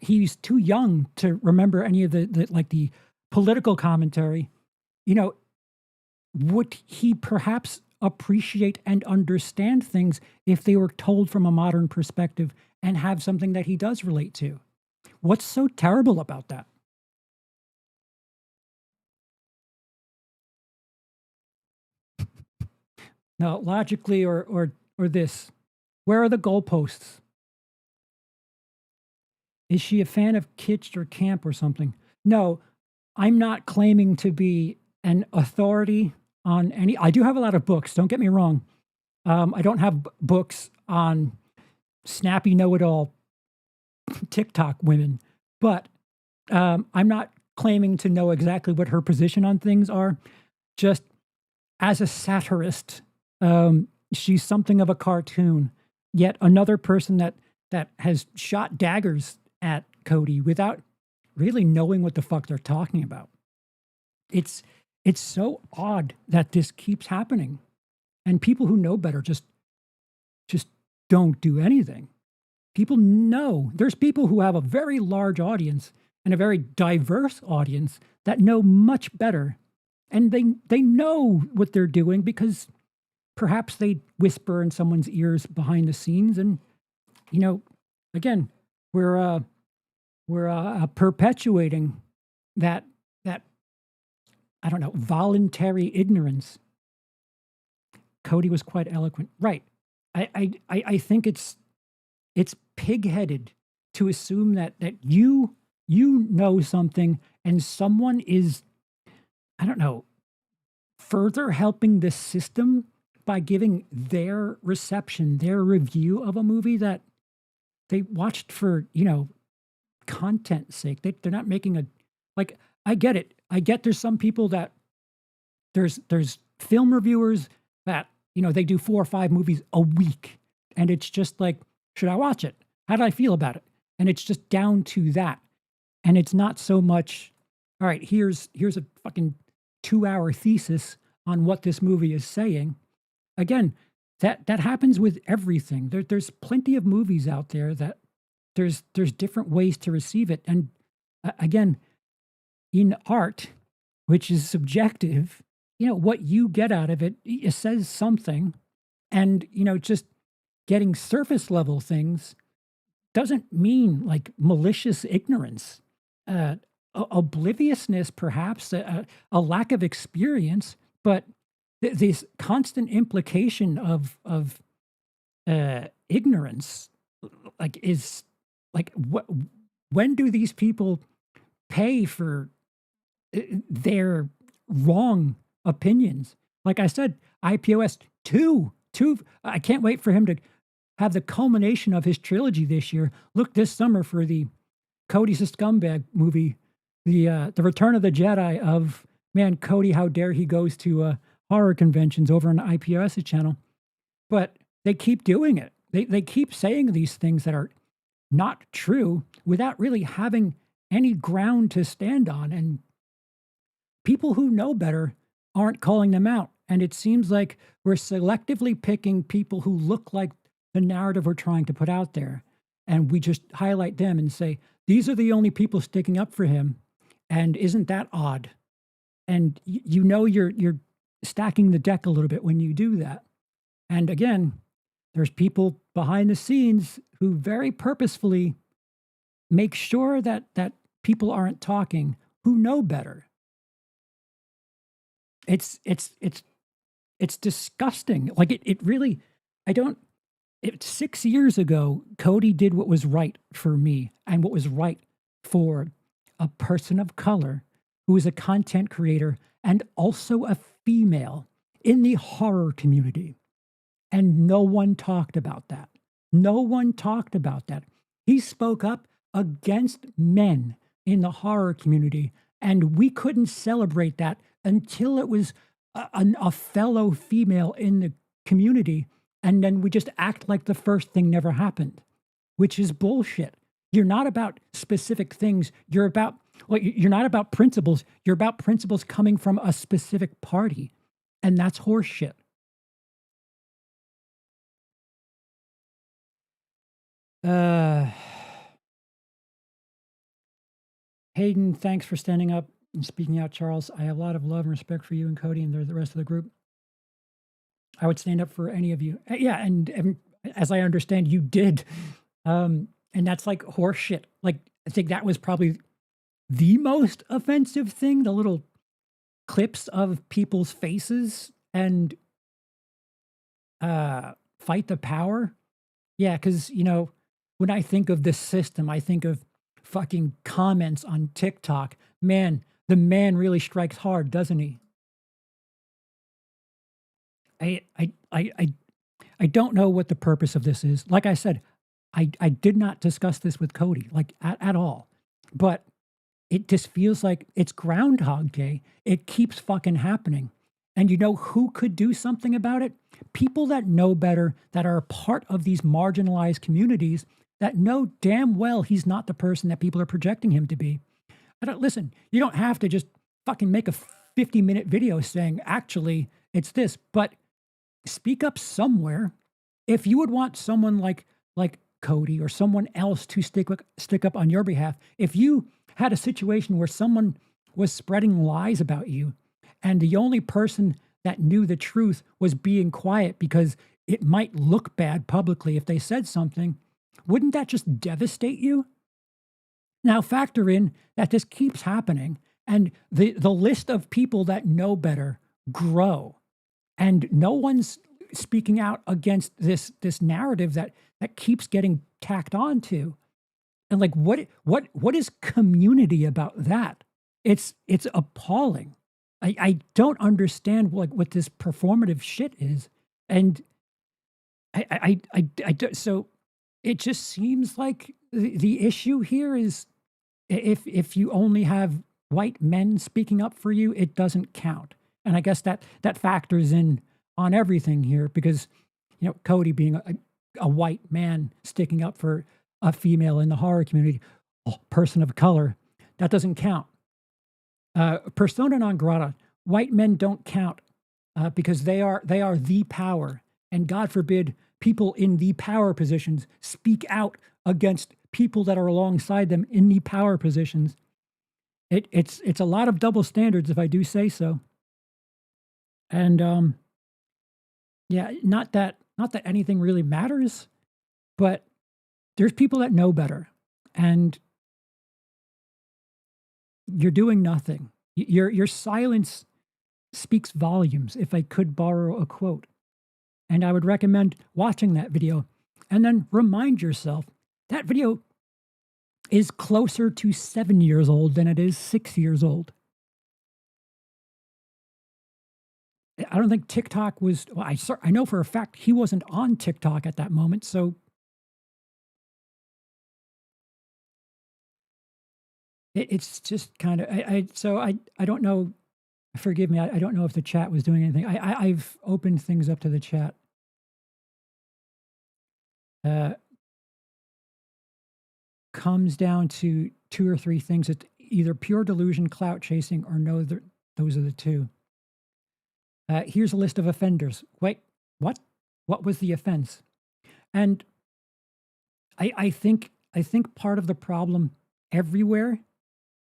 he's too young to remember any of the political commentary. You know, would he perhaps appreciate and understand things if they were told from a modern perspective and have something that he does relate to? What's so terrible about that? No, logically or this. Where are the goalposts? Is she a fan of kitsch or camp or something? No, I'm not claiming to be an authority on any. I do have a lot of books. Don't get me wrong. I don't have books on snappy know-it-all TikTok women, but I'm not claiming to know exactly what her position on things are. Just as a satirist, she's something of a cartoon. Yet another person that has shot daggers at Cody without really knowing what the fuck they're talking about. It's so odd that this keeps happening, and people who know better just don't do anything. People know. There's people who have a very large audience and a very diverse audience that know much better, and they know what they're doing because perhaps they whisper in someone's ears behind the scenes, and again, we're perpetuating that I don't know, voluntary ignorance. Cody was quite eloquent, right? I think it's pig-headed to assume that you know something and someone is, I don't know, further helping the system by giving their reception, their review of a movie that they watched for, content's sake. They're not making like, I get it. I get there's some people that there's film reviewers that, they do 4 or 5 movies a week. And it's just like, should I watch it? How do I feel about it? And it's just down to that. And it's not so much, all right, here's a fucking 2-hour thesis on what this movie is saying. Again, that happens with everything. There's plenty of movies out there that there's different ways to receive it. And again, in art, which is subjective, what you get out of it, it says something. And, just getting surface level things doesn't mean like malicious ignorance, obliviousness, perhaps, a lack of experience, but this constant implication of ignorance, like, is like, when do these people pay for their wrong opinions? Like I said, IPOS 2. I can't wait for him to have the culmination of his trilogy this year. Look this summer for the Cody's a Scumbag movie, the Return of the Jedi of, man, Cody, how dare he goes to horror conventions over on the IPOS channel. But they keep doing it. They keep saying these things that are not true without really having any ground to stand on. And people who know better aren't calling them out. And it seems like we're selectively picking people who look like the narrative we're trying to put out there. And we just highlight them and say, these are the only people sticking up for him. And isn't that odd? And you're stacking the deck a little bit when you do that. And again, there's people behind the scenes who very purposefully make sure that people aren't talking, who know better. It's disgusting. Like it really, 6 years ago, Cody did what was right for me and what was right for a person of color who is a content creator and also a female in the horror community. And no one talked about that. No one talked about that. He spoke up against men in the horror community, and we couldn't celebrate that until it was a fellow female in the community, and then we just act like the first thing never happened, which is bullshit. You're not about specific things. You're not about principles. You're about principles coming from a specific party, and that's horseshit. Hayden, thanks for standing up and speaking out, Charles. I have a lot of love and respect for you and Cody and the rest of the group. I would stand up for any of you. Yeah, and as I understand, you did. And that's like horseshit. Like, I think that was probably the most offensive thing, the little clips of people's faces and fight the power. Yeah, because, when I think of this system, I think of fucking comments on TikTok. Man, the man really strikes hard, doesn't he? I I I I I don't know what the purpose of this is. Like I said, I did not discuss this with Cody, like at all. But it just feels like it's Groundhog Day. It keeps fucking happening. And you know who could do something about it? People that know better, that are a part of these marginalized communities, that know damn well he's not the person that people are projecting him to be. I don't listen. You don't have to just fucking make a 50-minute video saying, actually, it's this, but speak up somewhere. If you would want someone like Cody or someone else to stick up on your behalf, if you had a situation where someone was spreading lies about you and the only person that knew the truth was being quiet because it might look bad publicly if they said something, wouldn't that just devastate you? Now factor in that this keeps happening and the list of people that know better grow, and no one's speaking out against this narrative that keeps getting tacked on to. And like what is community about that? It's appalling. I don't understand what this performative shit is. And so it just seems like the issue here is if you only have white men speaking up for you, it doesn't count. And I guess that factors in on everything here because, Cody being a white man sticking up for a female in the horror community, a person of color, that doesn't count. Persona non grata, white men don't count because they are the power. And God forbid people in the power positions speak out against people that are alongside them in the power positions. It's a lot of double standards, if I do say so. And yeah, not that anything really matters, but there's people that know better, and you're doing nothing. Your silence speaks volumes, if I could borrow a quote. And I would recommend watching that video and then remind yourself that video is closer to 7 years old than it is 6 years old. I don't think TikTok was, well, I know for a fact he wasn't on TikTok at that moment. So it's just kind of, I don't know, forgive me. I don't know if the chat was doing anything. I've opened things up to the chat. Comes down to 2 or 3 things. It's either pure delusion, clout chasing, or no, those are the 2. Here's a list of offenders. Wait, what? What was the offense? And I think part of the problem everywhere,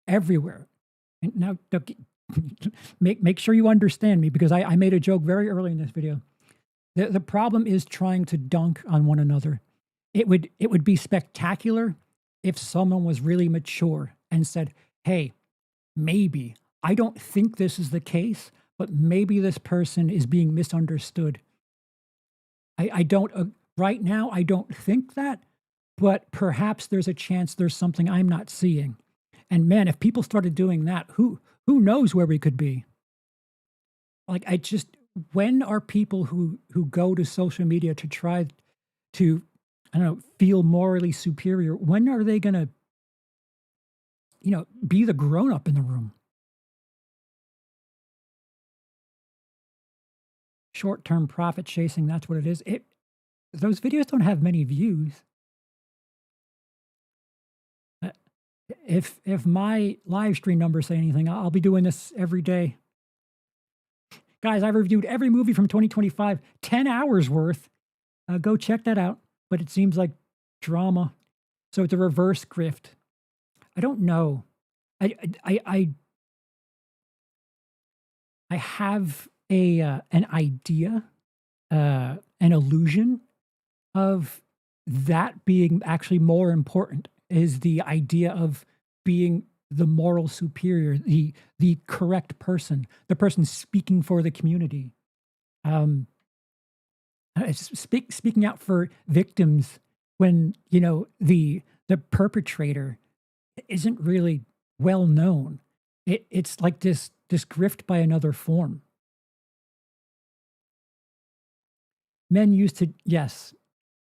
and now make sure you understand me because I made a joke very early in this video. The problem is trying to dunk on one another. It would be spectacular if someone was really mature and said, hey, maybe, I don't think this is the case, but maybe this person is being misunderstood. I don't, right now, I don't think that, but perhaps there's a chance there's something I'm not seeing. And man, if people started doing that, who knows where we could be? Like, when are people who go to social media to try to, I don't know, feel morally superior, when are they going to, be the grown-up in the room? Short-term profit chasing, that's what it is. Those videos don't have many views. If my live stream numbers say anything, I'll be doing this every day. Guys, I've reviewed every movie from 2025, 10 hours worth. Go check that out. But it seems like drama. So it's a reverse grift. I don't know. I have an idea, an illusion of that being actually more important, is the idea of being the moral superior, the correct person, the person speaking for the community. And speaking out for victims when, you know, the perpetrator isn't really well known. It's like this grift by another form. Men used to, yes,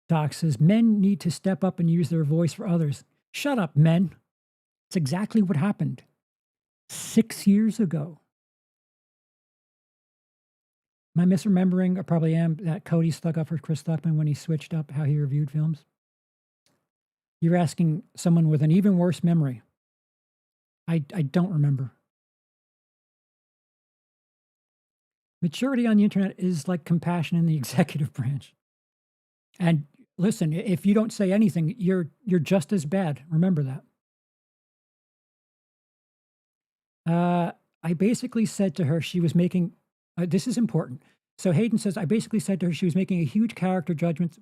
Doc says, men need to step up and use their voice for others. Shut up, men. It's exactly what happened 6 years ago. Am I misremembering? I probably am, that Cody stuck up for Chris Stuckman when he switched up how he reviewed films. You're asking someone with an even worse memory. I don't remember. Maturity on the internet is like compassion in the executive branch. And listen, if you don't say anything, you're just as bad. Remember that. I basically said to her she was making, this is important. So Hayden says, I basically said to her she was making a huge character judgment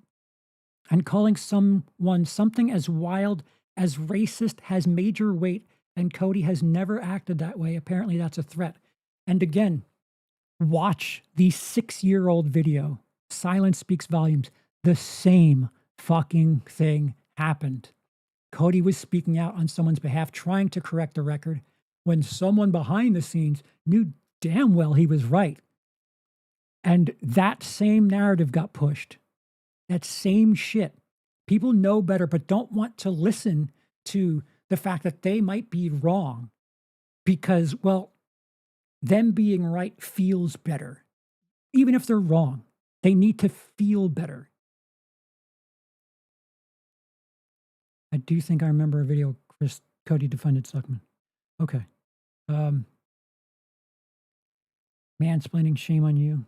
and calling someone something as wild as racist has major weight, and Cody has never acted that way. Apparently that's a threat. And again, watch the 6-year-old video. Silence speaks volumes. The same fucking thing happened. Cody was speaking out on someone's behalf, trying to correct the record, when someone behind the scenes knew damn well he was right. And that same narrative got pushed. That same shit. People know better, but don't want to listen to the fact that they might be wrong because, well, them being right feels better. Even if they're wrong, they need to feel better. I do think I remember a video Cody defended Suckman. Okay. Mansplaining, shame on you.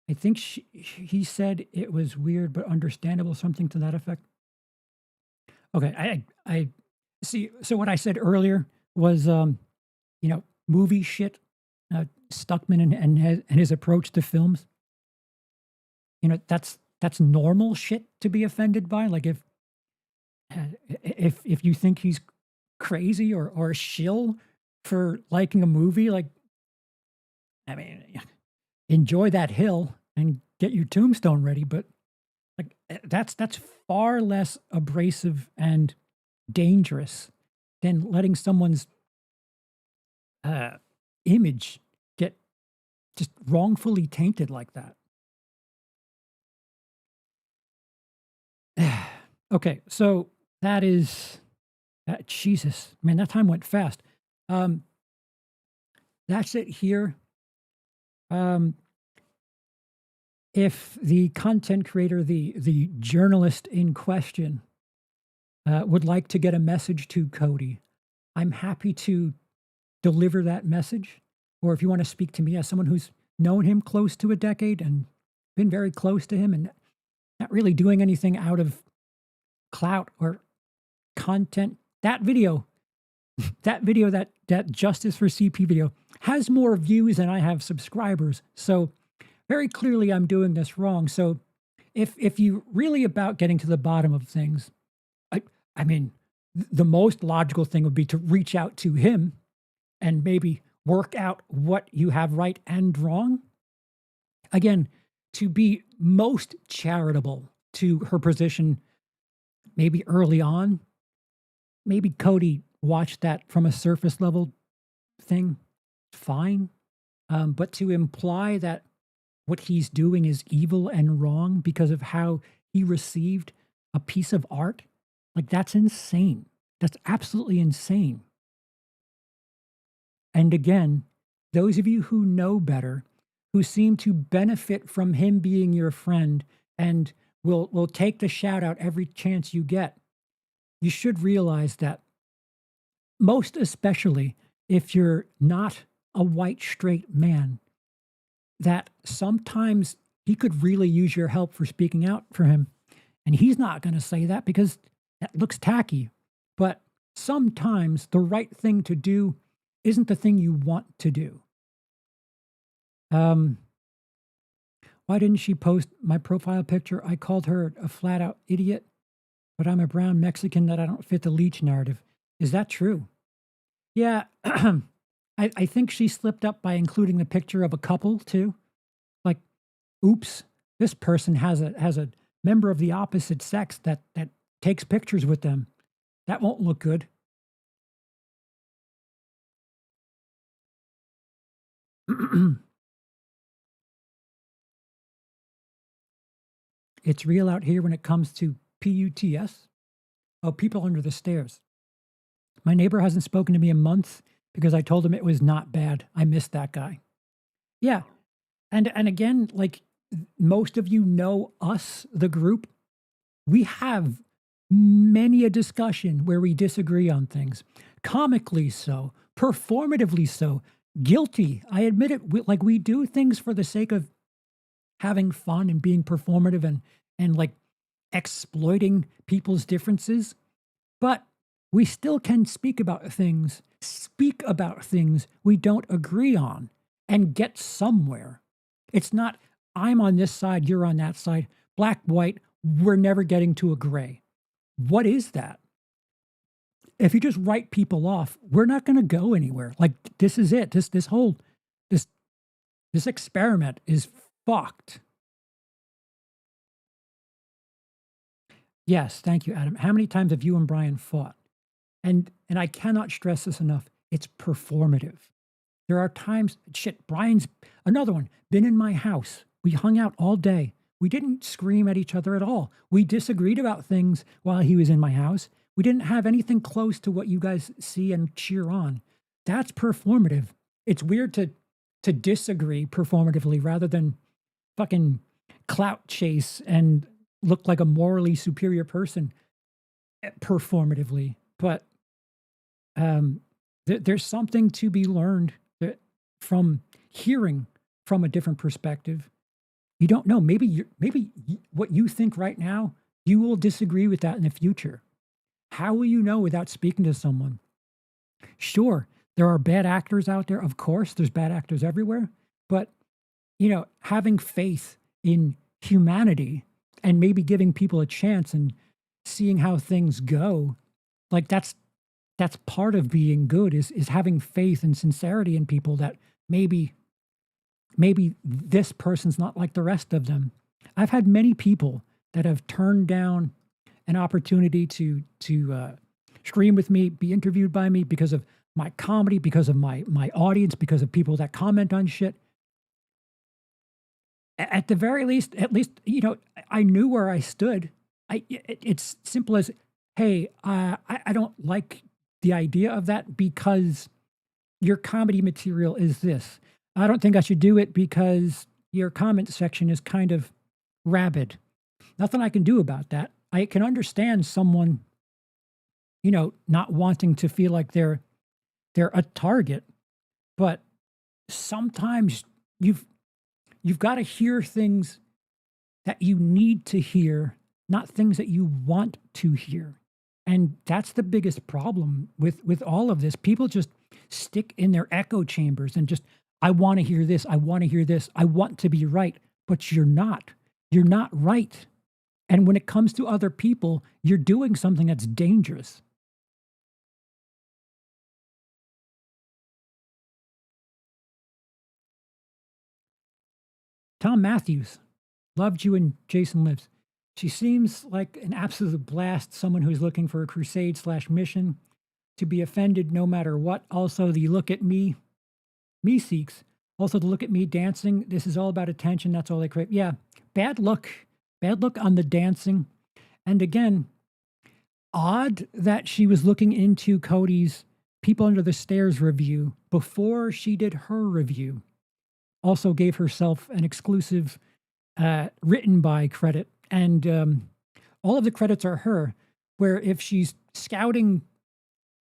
I think he said it was weird but understandable, something to that effect. Okay, I see. So what I said earlier was, movie shit, Stuckman and his approach to films. That's normal shit to be offended by. Like if you think he's crazy or a shill for liking a movie, like, I mean, enjoy that hill and get your tombstone ready. But like that's far less abrasive and dangerous than letting someone's image get just wrongfully tainted like that. Okay, so that is Jesus, man, that time went fast. That's it here. If the content creator, the journalist in question, would like to get a message to Cody, I'm happy to deliver that message. Or if you want to speak to me as someone who's known him close to a decade and been very close to him and not really doing anything out of clout or content, that video, that Justice for CP video has more views than I have subscribers. So very clearly I'm doing this wrong. So if you really about getting to the bottom of things, I mean, the most logical thing would be to reach out to him and maybe work out what you have right and wrong. Again, to be most charitable to her position, maybe early on, maybe Cody watched that from a surface level thing, fine. But to imply that what he's doing is evil and wrong because of how he received a piece of art, like that's insane. That's absolutely insane. And again, those of you who know better, who seem to benefit from him being your friend and will take the shout out every chance you get, you should realize that, most especially if you're not a white straight man, that sometimes he could really use your help for speaking out for him. And he's not going to say that because that looks tacky. But sometimes the right thing to do isn't the thing you want to do. Why didn't she post my profile picture? I called her a flat out idiot, but I'm a brown Mexican that I don't fit the Leach narrative. Is that true? Yeah, I think she slipped up by including the picture of a couple too. Like oops, this person has a member of the opposite sex that takes pictures with them. That won't look good. It's real out here when it comes to PUTS. Oh, people under the stairs. My neighbor hasn't spoken to me in months because I told him it was not bad. I missed that guy. Yeah. And again, like most of you know us, the group, we have many a discussion where we disagree on things. Comically so, performatively so, guilty. I admit it. We do things for the sake of having fun and being performative and like exploiting people's differences. But we still can speak about things we don't agree on and get somewhere. It's not, I'm on this side, you're on that side, black, white, we're never getting to a gray. What is that? If you just write people off, we're not going to go anywhere. Like, this is it. This whole experiment is fucked. Yes, thank you, Adam. How many times have you and Brian fought? And I cannot stress this enough. It's performative. There are times, Brian's another one, been in my house. We hung out all day. We didn't scream at each other at all. We disagreed about things while he was in my house. We didn't have anything close to what you guys see and cheer on. That's performative. It's weird to disagree performatively rather than fucking clout chase and look like a morally superior person performatively. But there's something to be learned from hearing from a different perspective. You don't know. Maybe what you think right now, you will disagree with that in the future. How will you know without speaking to someone? Sure, there are bad actors out there. Of course, there's bad actors everywhere. But, having faith in humanity and maybe giving people a chance and seeing how things go, like that's part of being good is having faith and sincerity in people that maybe this person's not like the rest of them. I've had many people that have turned down an opportunity to stream with me, be interviewed by me because of my comedy, because of my audience, because of people that comment on shit. At the very least, I knew where I stood. It's simple as, hey, I don't like the idea of that because your comedy material is this. I don't think I should do it because your comment section is kind of rabid. Nothing I can do about that. I can understand someone, not wanting to feel like they're a target, but sometimes you've got to hear things that you need to hear, not things that you want to hear. And that's the biggest problem with all of this. People just stick in their echo chambers and just, I want to hear this. I want to hear this. I want to be right, but you're not. You're not right. And when it comes to other people, you're doing something that's dangerous. Tom Matthews, loved you and Jason Lives. She seems like an absolute blast, someone who's looking for a crusade/mission to be offended no matter what. Also, the look at me seeks. Also, the look at me dancing. This is all about attention. That's all they crave. Yeah, bad look on the dancing. And again, odd that she was looking into Cody's People Under the Stairs review before she did her review. Also gave herself an exclusive written by credit. And all of the credits are her, where if she's scouting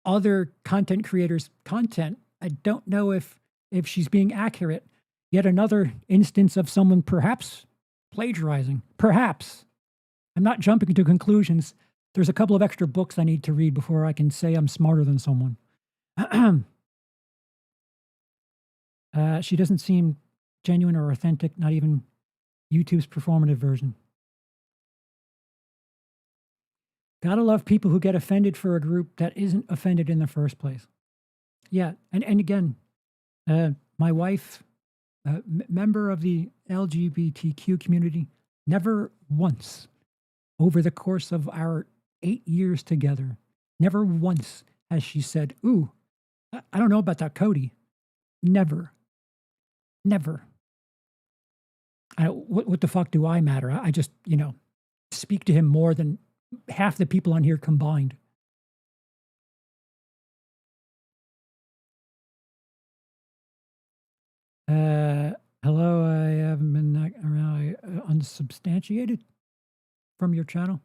other content creators' content, I don't know if she's being accurate. Yet another instance of someone perhaps plagiarizing. Perhaps. I'm not jumping to conclusions. There's a couple of extra books I need to read before I can say I'm smarter than someone. She doesn't seem genuine or authentic, not even YouTube's performative version. Gotta love people who get offended for a group that isn't offended in the first place. Yeah, and again, my wife, member of the LGBTQ community. Never once over the course of our 8 years together, never once has she said, ooh, I don't know about that Cody. Never. Never. What the fuck do I matter? I just, speak to him more than half the people on here combined. Hello, I haven't been around. Unsubstantiated from your channel.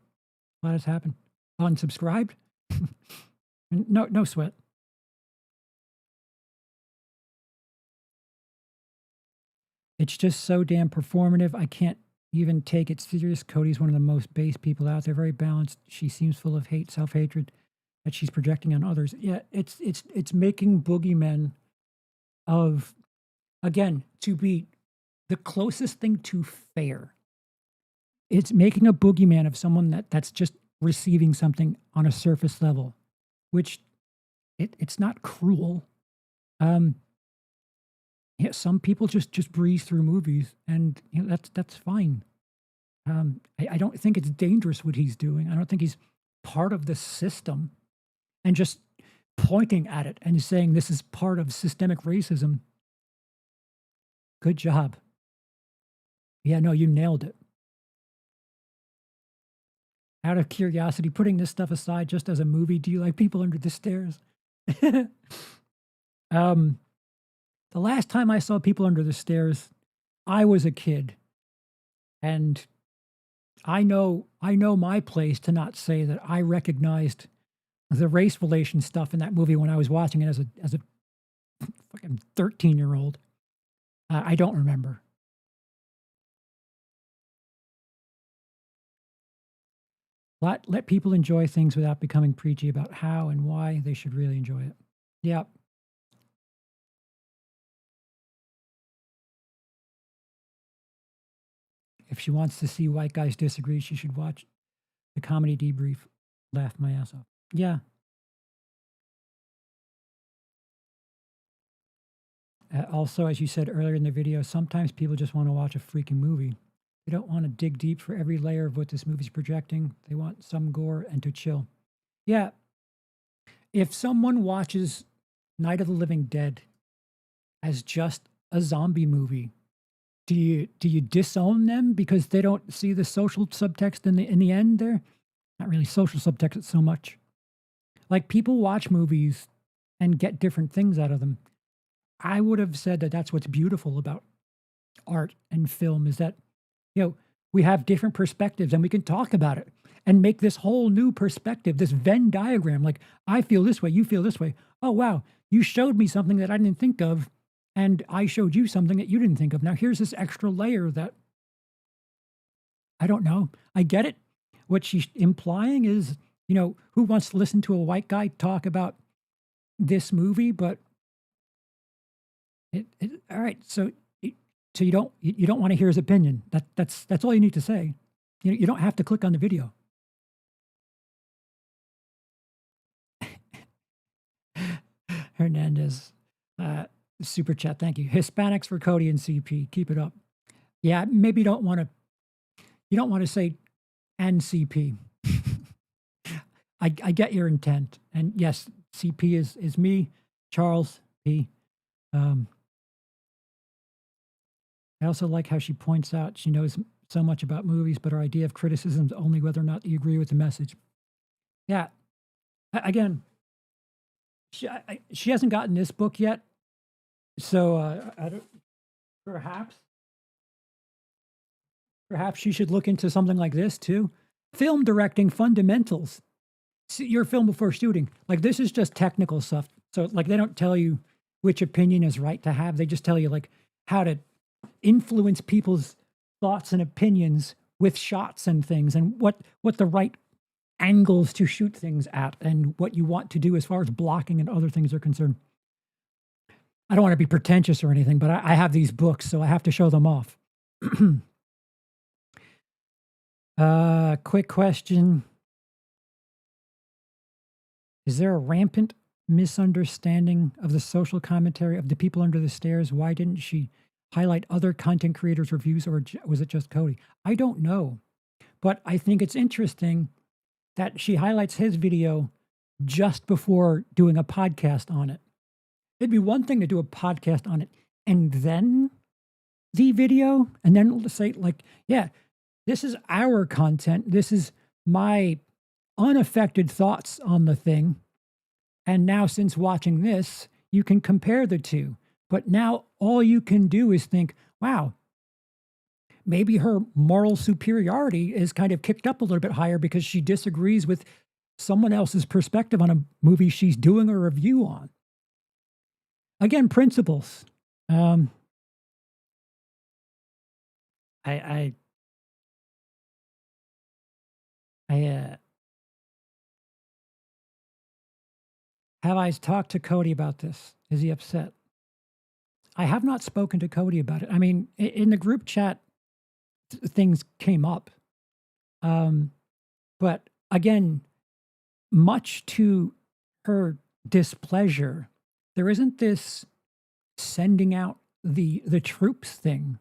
What has happened? Unsubscribed? No sweat. It's just so damn performative. I can't even take it serious. Cody's one of the most base people out there. Very balanced. She seems full of hate, self-hatred that she's projecting on others. Yeah, it's making boogeymen of, again, to be the closest thing to fair. It's making a boogeyman of someone that's just receiving something on a surface level, which it's not cruel. Yeah, some people just breeze through movies, and that's fine. I don't think it's dangerous what he's doing. I don't think he's part of the system, and just pointing at it and saying this is part of systemic racism. Good job. Yeah, no, you nailed it. Out of curiosity, putting this stuff aside just as a movie, do you like People Under the Stairs? The last time I saw People Under the Stairs, I was a kid. And I know my place to not say that I recognized the race relation stuff in that movie when I was watching it as a fucking 13-year-old. I don't remember. Let people enjoy things without becoming preachy about how and why they should really enjoy it. Yep. If she wants to see white guys disagree, she should watch the comedy debrief. Laugh my ass off. Yeah. Also, as you said earlier in the video, sometimes people just want to watch a freaking movie. They don't want to dig deep for every layer of what this movie's projecting. They want some gore and to chill. Yeah. If someone watches Night of the Living Dead as just a zombie movie, do you disown them because they don't see the social subtext in the end there? Not really social subtext so much. Like, people watch movies and get different things out of them. I would have said that that's what's beautiful about art and film, is that, we have different perspectives and we can talk about it and make this whole new perspective, this Venn diagram. Like, I feel this way, you feel this way. Oh, wow, you showed me something that I didn't think of, and I showed you something that you didn't think of. Now here's this extra layer that, I don't know. I get it. What she's implying is, who wants to listen to a white guy talk about this movie? But all right. So you don't want to hear his opinion. That's all you need to say. You don't have to click on the video. Hernandez, super chat. Thank you. Hispanics for Cody and CP. Keep it up. Yeah, maybe you don't want to say and CP. I get your intent. And yes, CP is me, Charles P. I also like how she points out she knows so much about movies, but her idea of criticism is only whether or not you agree with the message. Yeah. Again, she hasn't gotten this book yet. So I don't, perhaps she should look into something like this too. Film directing fundamentals. See your film before shooting. Like, this is just technical stuff. So like, they don't tell you which opinion is right to have. They just tell you like how to influence people's thoughts and opinions with shots and things, and what the right angles to shoot things at, and what you want to do as far as blocking and other things are concerned. I don't want to be pretentious or anything, but I have these books, so I have to show them off. Quick question. Is there a rampant misunderstanding of the social commentary of the People Under the Stairs? Why didn't she highlight other content creators' reviews, or was it just Cody? I don't know. But I think it's interesting that she highlights his video just before doing a podcast on it. It'd be one thing to do a podcast on it and then the video, and then say, like, yeah, this is our content. This is my unaffected thoughts on the thing. And now, since watching this, you can compare the two. But now all you can do is think, wow, maybe her moral superiority is kind of kicked up a little bit higher because she disagrees with someone else's perspective on a movie she's doing a review on. Again, principles. I have I talked to Cody about this? Is he upset? I have not spoken to Cody about it. I mean, in the group chat, things came up. But again, much to her displeasure, there isn't this sending out the troops thing.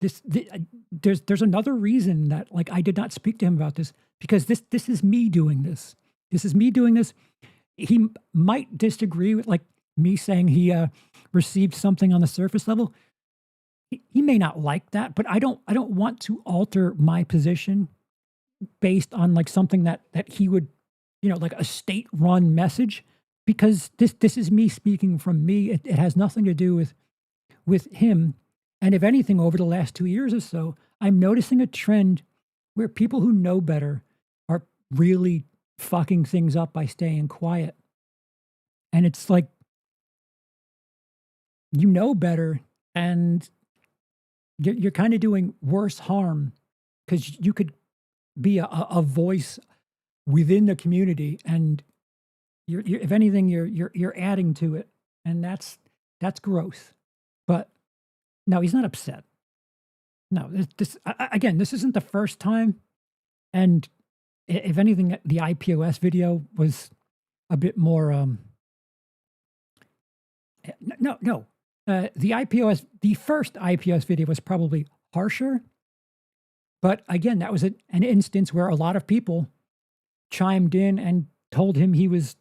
There's another reason that, like, I did not speak to him about this, because this is me doing this. This is me doing this. He might disagree with, like, me saying he received something on the surface level. He may not like that, but I don't want to alter my position based on, like, something that he would, like a state-run message, because this is me speaking from me. It has nothing to do with him. And if anything, over the last 2 years or so, I'm noticing a trend where people who know better are really fucking things up by staying quiet. And it's like, you know better, and you're kind of doing worse harm, because you could be a voice within the community, and you're if anything, you're adding to it, and that's gross. But no, he's not upset. No, again, this isn't the first time, and if anything, the IPOS video was a bit more. No. The first IPOS video was probably harsher, but again, that was an instance where a lot of people chimed in and told him he was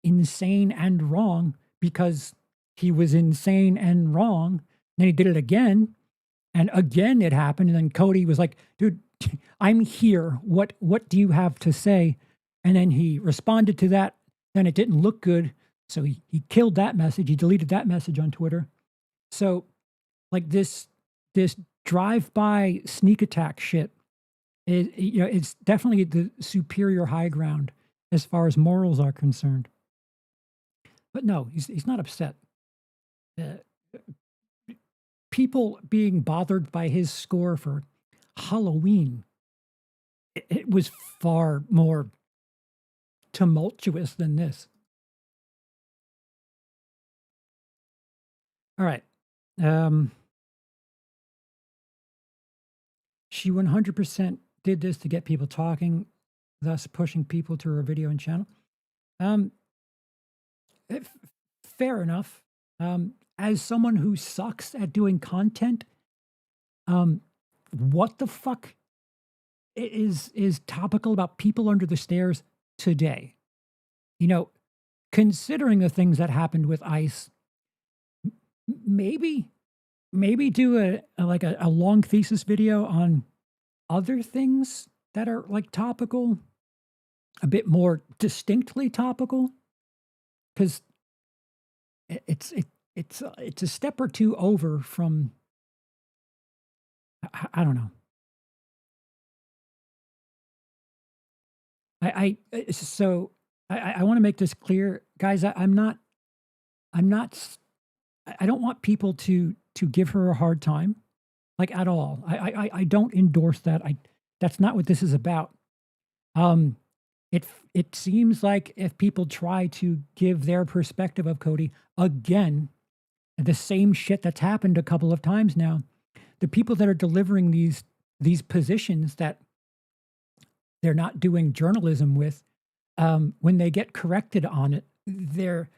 insane and wrong because he was insane and wrong. Then he did it again, and again it happened. And then Cody was like, "Dude, I'm here. What do you have to say?" And then he responded to that. Then it didn't look good, so he killed that message. He deleted that message on Twitter. So, like, this drive-by sneak attack shit is, it's definitely the superior high ground as far as morals are concerned. But no, he's not upset. People being bothered by his score for Halloween, it was far more tumultuous than this. All right. She 100% did this to get people talking, thus pushing people to her video and channel. Fair enough. As someone who sucks at doing content, what the fuck is topical about people under the stairs today? Considering the things that happened with ICE, maybe do a long thesis video on other things that are, like, topical, a bit more distinctly topical, because it's a step or two over from, I don't know. I want to make this clear, guys. I don't want people to give her a hard time, like, at all. I don't endorse that. That's not what this is about. It seems like if people try to give their perspective of Cody, again, the same shit that's happened a couple of times now, the people that are delivering these positions that they're not doing journalism with, when they get corrected on it, they're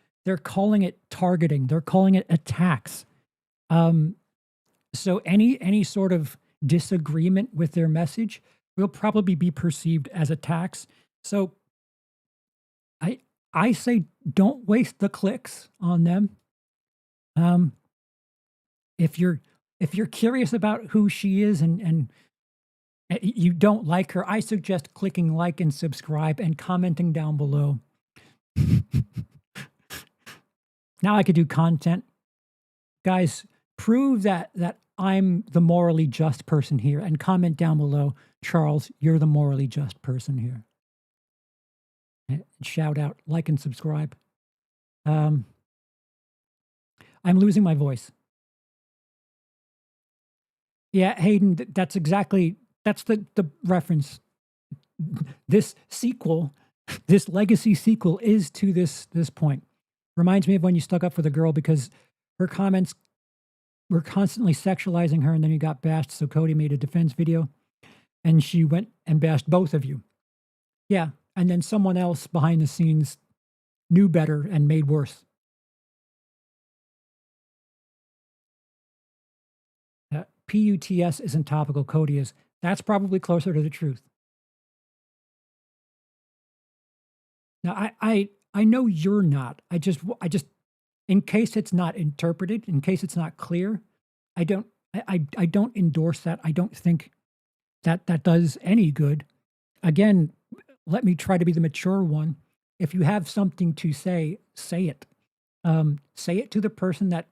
calling it targeting. They're calling it attacks. So any sort of disagreement with their message will probably be perceived as attacks. So I say don't waste the clicks on them. If you're curious about who she is and you don't like her, I suggest clicking like and subscribe and commenting down below. Now I could do content. Guys, prove that I'm the morally just person here and comment down below, Charles, you're the morally just person here. And shout out, like and subscribe. I'm losing my voice. Yeah, Hayden, that's the reference. This sequel, this legacy sequel is to this point. Reminds me of when you stuck up for the girl because her comments were constantly sexualizing her and then you got bashed. So Cody made a defense video and she went and bashed both of you. Yeah. And then someone else behind the scenes knew better and made worse. PUTS isn't topical, Cody is. That's probably closer to the truth. Now, I know you're not. I just, in case it's not interpreted, in case it's not clear, I don't endorse that. I don't think that does any good. Again, let me try to be the mature one. If you have something to say, say it. Say it to the person that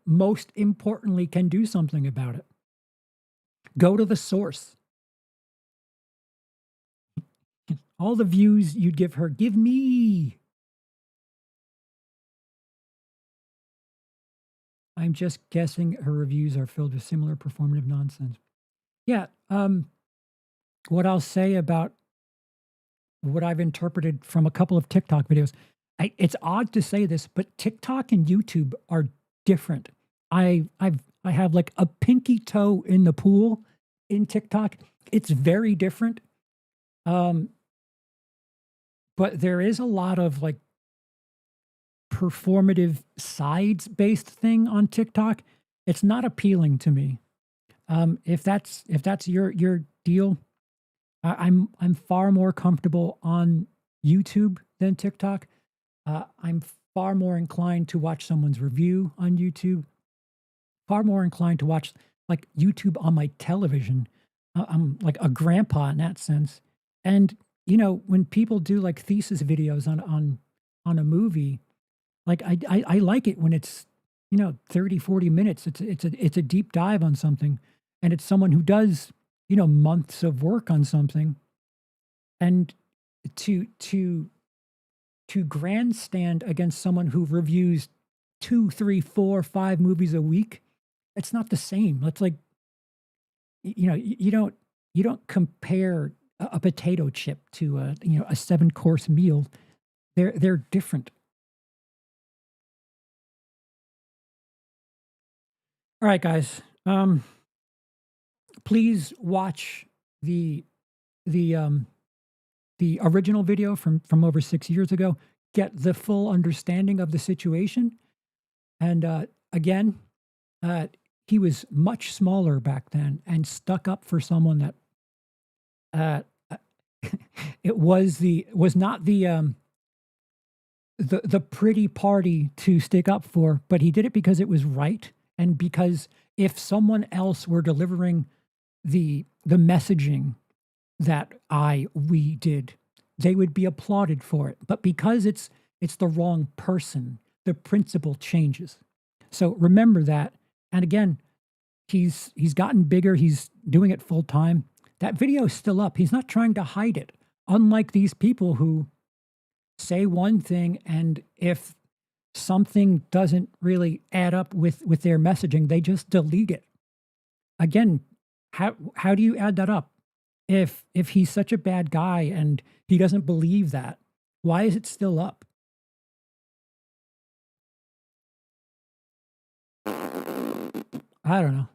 most importantly can do something about it. Go to the source. All the views you'd give her, give me. I'm just guessing her reviews are filled with similar performative nonsense. Yeah. What I'll say about what I've interpreted from a couple of TikTok videos, it's odd to say this, but TikTok and YouTube are different. I have like a pinky toe in the pool in TikTok. It's very different. But there is a lot of like performative sides based thing on TikTok. It's not appealing to me. If that's your deal, I'm far more comfortable on YouTube than TikTok. I'm far more inclined to watch someone's review on YouTube. Far more inclined to watch like YouTube on my television. I'm like a grandpa in that sense. And you know, when people do like thesis videos on a movie, like I like it when it's, you know, 30, 40 minutes. It's a deep dive on something. And it's someone who does, you know, months of work on something. And to grandstand against someone who reviews 2, 3, 4, 5 movies a week, it's not the same. It's like, you know, you don't compare a potato chip to a 7-course meal. They're different. All right, guys. Please watch the original video from over 6 years ago. Get the full understanding of the situation. And again, he was much smaller back then and stuck up for someone that it was not the pretty party to stick up for, but he did it because it was right, and because if someone else were delivering the messaging that we did, they would be applauded for it. But because it's the wrong person, the principle changes. So remember that. And again, he's gotten bigger. He's doing it full time. That video is still up. He's not trying to hide it. Unlike these people who say one thing, and if something doesn't really add up with their messaging, they just delete it. Again, how do you add that up? If he's such a bad guy and he doesn't believe that, why is it still up? I don't know.